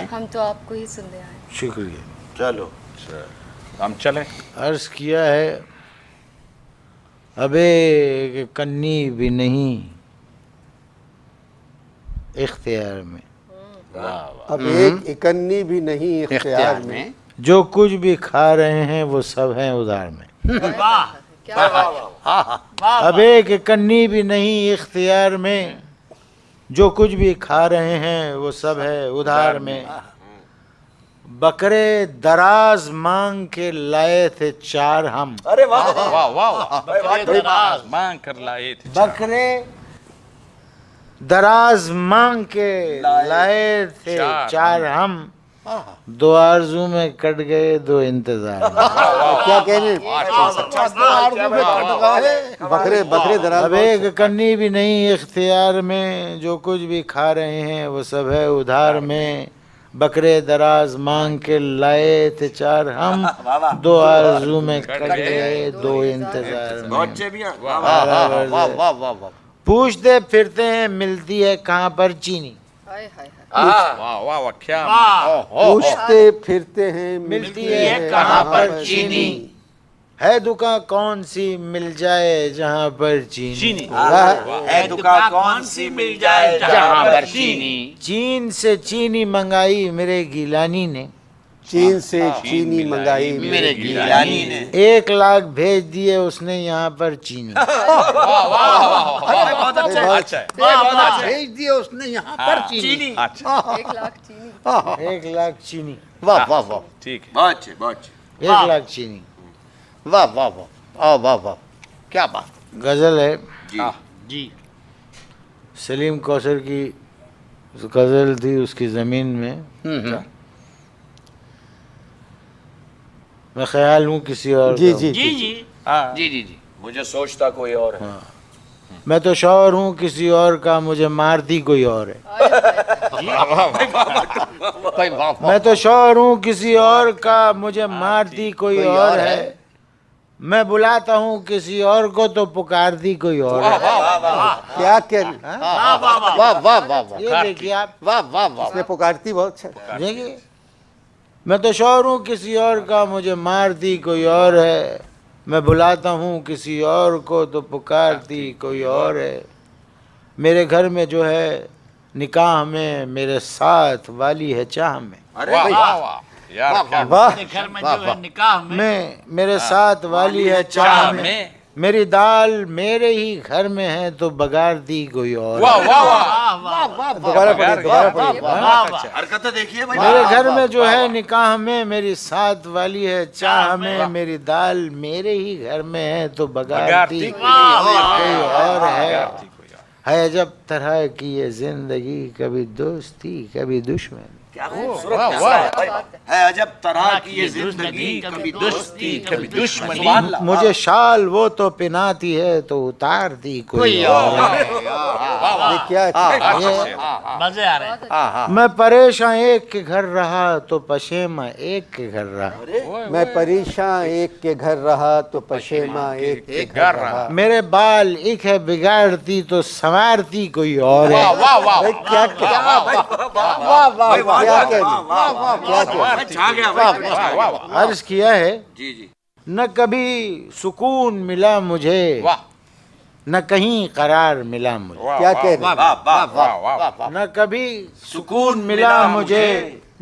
हम तो आपको ही सुनने आए। शुक्रिया। चलो हम चले। अर्ज़ किया है, अबे कन्नी भी नहीं इख्तियार में, अब एक इकन्नी भी नहीं इख्तियार में, जो कुछ भी खा रहे हैं वो सब हैं उधार में। क्या बात है। अब एक कन्नी भी नहीं इख्तियार में, जो कुछ भी खा रहे हैं वो सब है उधार में। बकरे दराज मांग के लाए थे 4 हम। अरे वाह वाह वाह मांग कर लाए थे। बकरे दराज मांग के लाए थे 4 हम, 2 आरज़ू में कट गए 2 इंतजार में। क्या कहने, बकरे बकरे दराज। अब एक कन्नी भी नहीं इख्तियार में, जो कुछ भी खा रहे हैं वो सब है उधार में। बकरे दराज मांग के लाए थे 4 हम, 2 आरज़ू में कट गए 2 इंतजार में। पूछते फिरते हैं मिलती है कहाँ पर चीनी, हाय हाय हाय। वाह वाह वाह क्या पूछते फिरते हैं मिलती है कहाँ पर चीनी, है दुकान कौन सी मिल जाए जहाँ पर चीनी। है दुकान कौन सी मिल जाए जहाँ पर चीनी। चीन से चीनी मंगाई मेरे गिलानी ने, चीन से चीनी मंगाई मेरे गिलानी ने। 1 लाख भेज दिए उसने यहाँ पर चीनी। अच्छा है। भेज दिए उसने यहाँ पर चीनी। अच्छा 1 लाख चीनी। 1 लाख चीनी, वाह वाह वाह ठीक है। बहुत अच्छे, बहुत अच्छे। 1 लाख चीनी। वाह वाह वाह वाह वाह, क्या बात। गज़ल है जी सलीम कौसर की गज़ल थी उसकी ज़मीन में। मैं ख्याल हूँ किसी और जी का जी जी जी जी जी जी। मुझे सोचता कोई और है। मैं तो शौहर हूँ किसी और का, मुझे मारती कोई और है। मैं तो शौहर हूँ किसी और का, मुझे मारती कोई और है। मैं बुलाता हूँ किसी और को तो पुकारती कोई और है। क्या कह, वाह वाह वाह वाह, ये देखिए आप, वाह वाह वाह, इसने पुकारती बहुत अच्छा। देखिए, मैं तो शौहर हूँ किसी और का, मुझे मारती कोई और है। मैं बुलाता हूँ किसी और को तो पुकारती कोई और है। मेरे घर में जो है निकाह में, मेरे साथ वाली है चाह में। अरे वाह भाई वाह वाह यार क्या वाह घर में जो है निकाह में मेरे साथ वाली है चाह में। मेरी दाल मेरे ही घर में है तो बगाड़ती कोई और है। वाह वाह वाह दोबारा पढ़िए, दोबारा पढ़िए। हरकत देखिए भाई। मेरे घर में जो है निकाह में, मेरी साथ वाली है चाह में। मेरी दाल मेरे ही घर में है तो बगाड़ती कोई और है जब तरह की ये जिंदगी, कभी दोस्ती कभी दुश्मनी। है अजब तरह की ये जिंदगी, कभी दोस्ती कभी दुश्मनी। मुझे शाल वो तो पिनाती है तो उतारती कोई और है। ये क्या मजे आ रहे हैं। मैं परेशान एक के घर रहा तो पशेमा एक के घर रहा। मैं परेशान एक के घर रहा तो पशेमा एक के घर रहा। मेरे बाल एक है बिगाड़ती तो संवारती कोई और है। वाह वाह भाई क्या क्या, वाह वाह, क्या कह, क्या कह, छा गया भाई। अर्ज किया है, जी जी न कभी सुकून मिला मुझे, वाह न कहीं करार मिला मुझे। क्या कह रहे, वाह वाह न कभी सुकून मिला मुझे,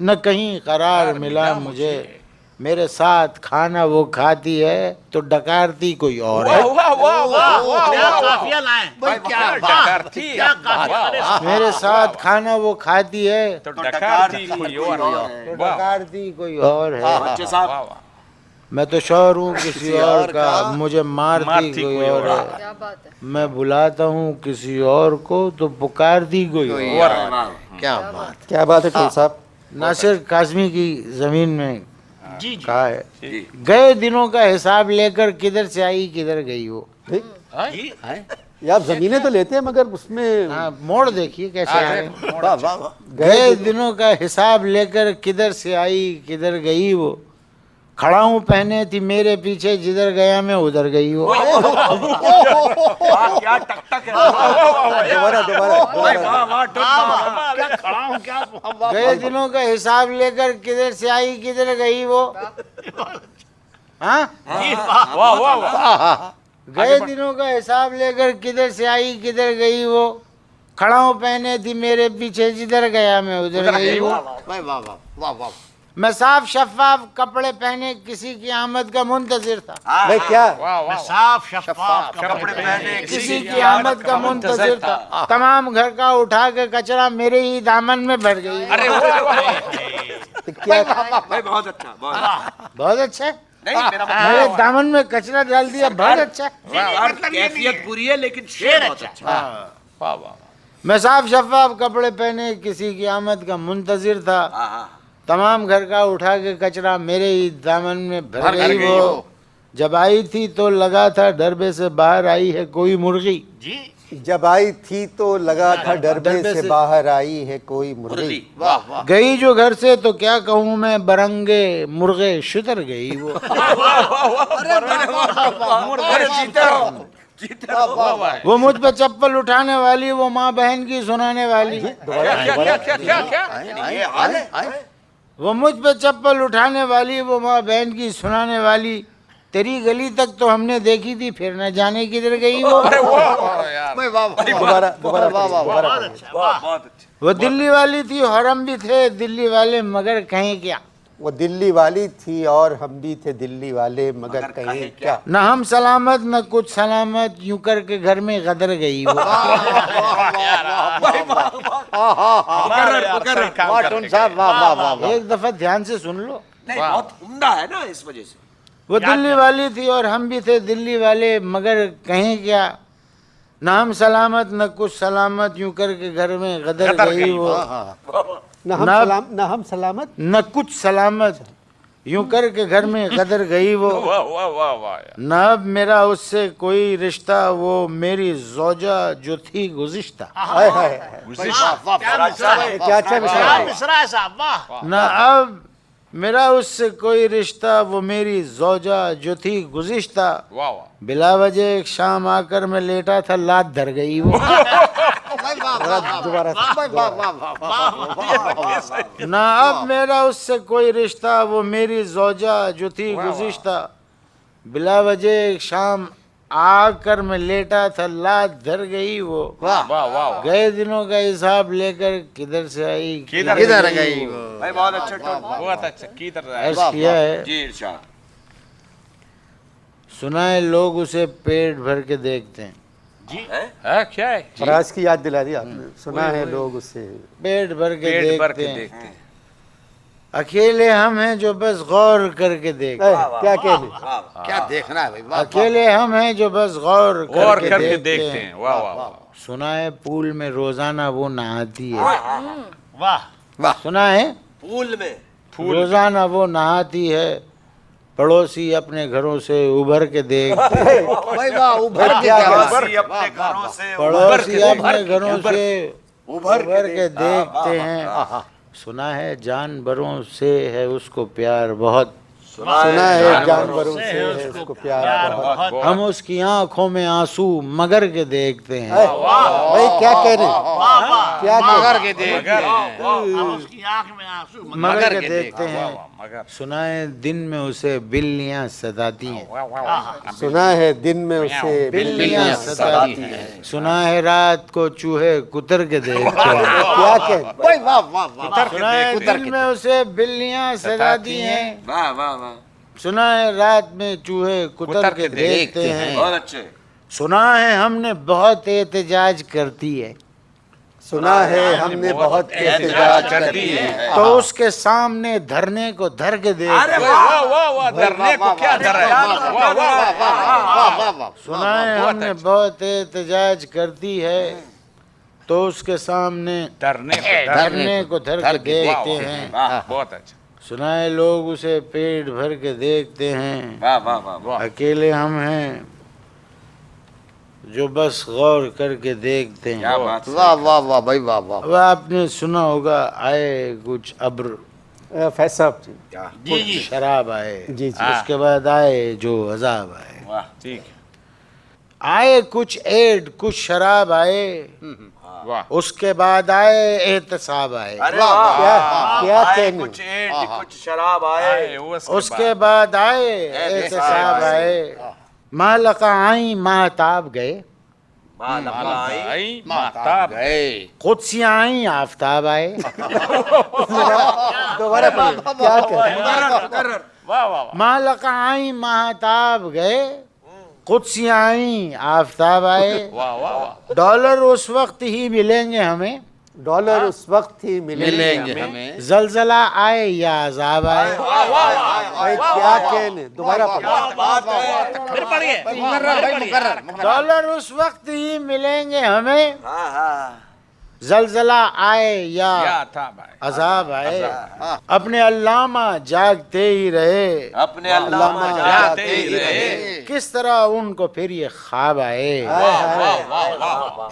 न कहीं करार मिला मुझे। मेरे साथ खाना वो खाती है तो डकारती कोई और है। वाह वाह वाह क्या काफिया लाए भाई क्या डकारती मेरे साथ खाना वो खाती है तो डकारती कोई और तो डकारती कोई और है। बच्चे साहब मैं तो शौहर हूँ किसी और का, मुझे मारती कोई और है। क्या बात है। मैं बुलाता हूँ किसी और को तो पुकारती कोई और है। क्या बात। क्या बात है टोल साहब। नासिर काज़मी की ज़मीन में जी जी कहा है, गए दिनों का हिसाब लेकर किधर से आई किधर गई हो। जी ये आप जमीनें तो लेते हैं मगर उसमें हाँ, मोड़ देखिए कैसे है। वाह वाह वाह। गए दिनों का हिसाब लेकर किधर से आई किधर गई वो, खड़ा हूँ पहने थी मेरे पीछे, जिधर गया मैं उधर गई वो। क्या टक है। दोबारा दोबारा दोबारा। क्या खड़ा हूँ क्या गए दिनों का हिसाब लेकर किधर से आई किधर गई वो। हाँ, वाह वाह वाह गए दिनों का हिसाब लेकर किधर से आई किधर गई वो, खड़ा हूँ पहने थी मेरे पीछे, जिधर गया मैं उधर गई वो। वाह वाह वाह वाह वाह। मैं साफ शफाफ कपड़े पहने किसी की आमद का मुंतजिर था, भाई क्या वाह वाह साफ शफाफ कपड़े पहने किसी की आमद का मुंतजिर था। तमाम घर का उठा के कचरा मेरे ही दामन में भर गई। अरे वाह वाह क्या भाई बहुत अच्छा बहुत अच्छा है, नहीं मेरा मेरे दामन में कचरा डाल दिया, बहुत अच्छा है। मतलब कैफियत बुरी है लेकिन शेर बहुत अच्छा। वाह वाह मैं साफ शफाफ कपड़े पहने किसी की आमद का मुंतजिर था, तमाम घर का उठा के कचरा मेरे ही दामन में भर गई वो। जब आई थी तो लगा था डरबे से बाहर आई है कोई मुर्गी, जब आई थी तो लगा था डरबे से बाहर आई है कोई मुर्गी। वाह वाह। गई जो घर से तो क्या कहूँ मैं, बरंगे मुर्गे शुतर गई वो। वो मुझ पे चप्पल उठाने वाली, वो माँ बहन की सुनाने वाली। वो मुझ पे चप्पल उठाने वाली, वो माँ बहन की सुनाने वाली। तेरी गली तक तो हमने देखी थी, फिर न जाने किधर गई वो। दोबारा दोबारा दोबारा। वो दिल्ली वाली थी और हम भी थे दिल्ली वाले, मगर कहीं क्या। वो दिल्ली वाली थी और हम भी थे दिल्ली वाले, मगर कहीं क्या। न हम सलामत न कुछ सलामत, यूं करके घर में गदर गई वो। एक दफा ध्यान से सुन लो। बहुत उम्दा है ना इस वजह से। वो दिल्ली वाली थी और हम भी थे दिल्ली वाले, मगर कहीं क्या। न हम सलामत न कुछ सलामत, यूं करके घर में गदर गई वो। न हम सलामत न कुछ सलामत, यूं करके घर में गदर गई वो। वाह वाह वाह वाह न अब मेरा उससे कोई रिश्ता, वो मेरी ज़ौजा जो थी गुज़िश्ता। हाय हाय क्या अच्छा विषय है। मिसरा है साहब, वाह। न अब मेरा उससे कोई रिश्ता, वो मेरी ज़ौजा जो थी गुज़िश्ता। वाह वाह बिला वजह एक शाम आकर मैं लेटा था, लात धर गई वो। दोबारा न अब मेरा उससे कोई रिश्ता, वो मेरी ज़ौजा जो थी गुज़िश्ता। बिला वजह एक शाम आकर मैं लेटा था, लात धर गई वो। वाह वाह गए दिनों का हिसाब लेकर किधर से आई किधर गई वो। भाई बहुत अच्छा टोन। बहुत अच्छा किधर अर्ज किया है। जी इरशाद। सुना है लोग उसे पेट भर के देखते हैं, है क्या है फराज की याद दिला दी आपने। सुना है लोग उससे पेट भर के पेट भर के देखते हैं। देखते हैं। अकेले हम हैं जो बस गौर करके देखते हैं। क्या कहने। क्या देखना है भाई। वाह अकेले हम हैं जो बस गौर और करके करके देखते देखते हैं। हैं। वाह वाह वाह सुना है पूल में रोजाना वो नहाती है। वाह सुना है फूल में रोजाना वो नहाती है, पड़ोसी अपने घरों से उभर के देखते हैं। भाई वाह। उभर के क्या पड़ोसी अपने घरों से पड़ोसी अपने घरों से उभर के देखते हैं। सुना है जानवरों से है उसको प्यार बहुत, सुना है जानवरों से है उसको प्यार बहुत। हम उसकी आंखों में आंसू मगर के देखते हैं। भाई क्या कहने। क्या मगर कहने। के देखते हैं। हम उसकी आंख में आंसू मगर के देखते हैं। मगर सुना है दिन में उसे बिल्लियां सताती हैं। वाह वाह वाह सुना है दिन में उसे बिल्लियां सताती हैं। सुना है रात को चूहे कुतर के देखते हैं। क्या कहने। भाई वाह वाह वाह। सुना है दिन में उसे बिल्लियां सताती हैं। वाह वाह वाह। सुना है रात में चूहे कुतर के देखते हैं। बहुत अच्छे। सुना है हमने बहुत एहतजाज करती है, सुना है हमने बहुत एहतजाज करती है। तो उसके सामने धरने को धर के देखते हैं। वाह वाह वाह धरने को क्या धर रहा है। वाह वाह वाह सुना है हमने बहुत एहतजाज करती है, तो उसके सामने धरने को धर के देखते हैं। बहुत अच्छा। सुना है लोग उसे पेट भर के देखते हैं। वाह वाह वाह वाह। अकेले हम हैं जो बस गौर करके देखते हैं। वाह वाह वाह भाई वाह वाह। अब आपने सुना होगा, आए कुछ अब्र, फैज साहब जी, जी जी शराब आए, जी, जी। उसके बाद आए जो अजाब आए। वाह ठीक आए कुछ एड, कुछ शराब आए, वाह उसके बाद आए एहतसाब आए। अरे वाह, वाह क्या क्या आए कहने, कुछ एड कुछ शराब आए उसके बाद आए एहतसाब आए। मालका आई महताब गए, आई महताब गए। कुदसियाँ आई आफ्ताब आए। दोबारा पढ़िए, क्या कहने, वाह वाह मालका आई महताब गए, कुदसियाँ आई आफ्ताब आए। वाह वाह वाह। डॉलर उस वक्त ही मिलेंगे हमें, डॉलर उस वक्त ही मिलेंगे हमें। जलजला आए या अजाब आए। भाई क्या कहने, दोबारा पढ़िए, फिर पढ़िए मुकर्रर भाई मुकर्रर। डॉलर उस वक्त ही मिलेंगे हमें, हाँ हाँ जलजला आए या क्या था भाई। अजाब आए। अपने अल्लामा जागते ही रहे, अपने अल्लाह जाते ही रहे। किस तरह उनको फिर ये ख्वाब आए।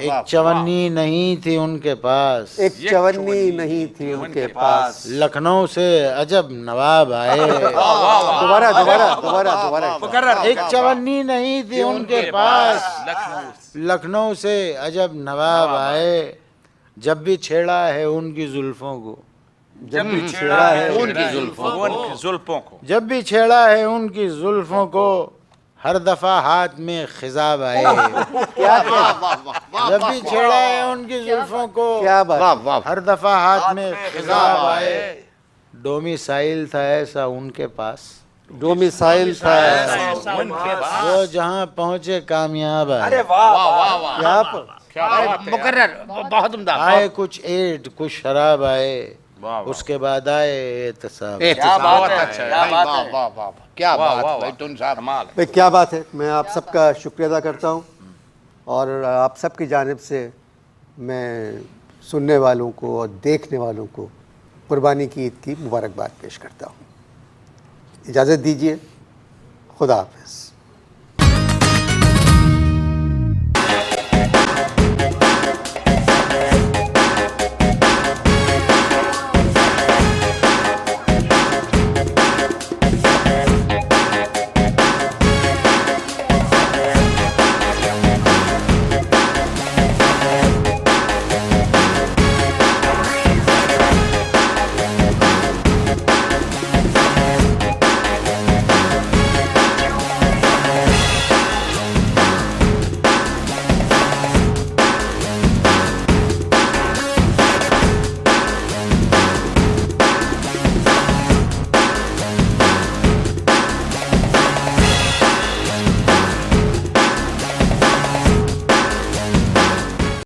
एक चवन्नी नहीं थी उनके पास, एक चवन्नी नहीं थी उनके पास। लखनऊ से अजब नवाब आए। दोबारा दोबारा दोबारा दोबारा, एक चवन्नी नहीं थी उनके पास, लखनऊ से अजब नवाब आए। जब भी छेड़ा है उनकी जुल्फों को, जब भी छेड़ा है उनकी जुल्फों को। उनकी जुल्फों को। जब भी छेड़ा है उनकी जुल्फों को, हर दफा हाथ में खिजाब आए। क्या कहने, जब भी छेड़ा है उनकी जुल्फों को, क्या बात, वाह वाह। हर दफा हाथ में खिजाब आए। डोमिसाइल था ऐसा उनके पास, डोमिसाइल था, वो जहाँ पहुँचे कामयाब आए। यहाँ पर मुकर्रर बहुत उम्दा। आए कुछ एड, कुछ शराब आए, उसके बाद आए एहतसाब। बहुत अच्छा है भाई, वाह वाह वाह। क्या बात भाई तुम साहब। भाई क्या बात है, मैं आप सबका शुक्रिया अदा करता हूँ और आप सबकी जानिब से मैं सुनने वालों को और देखने वालों को कुर्बानी की ईद की मुबारकबाद पेश करता हूँ। इजाज़त दीजिए, खुदा हाफिज़।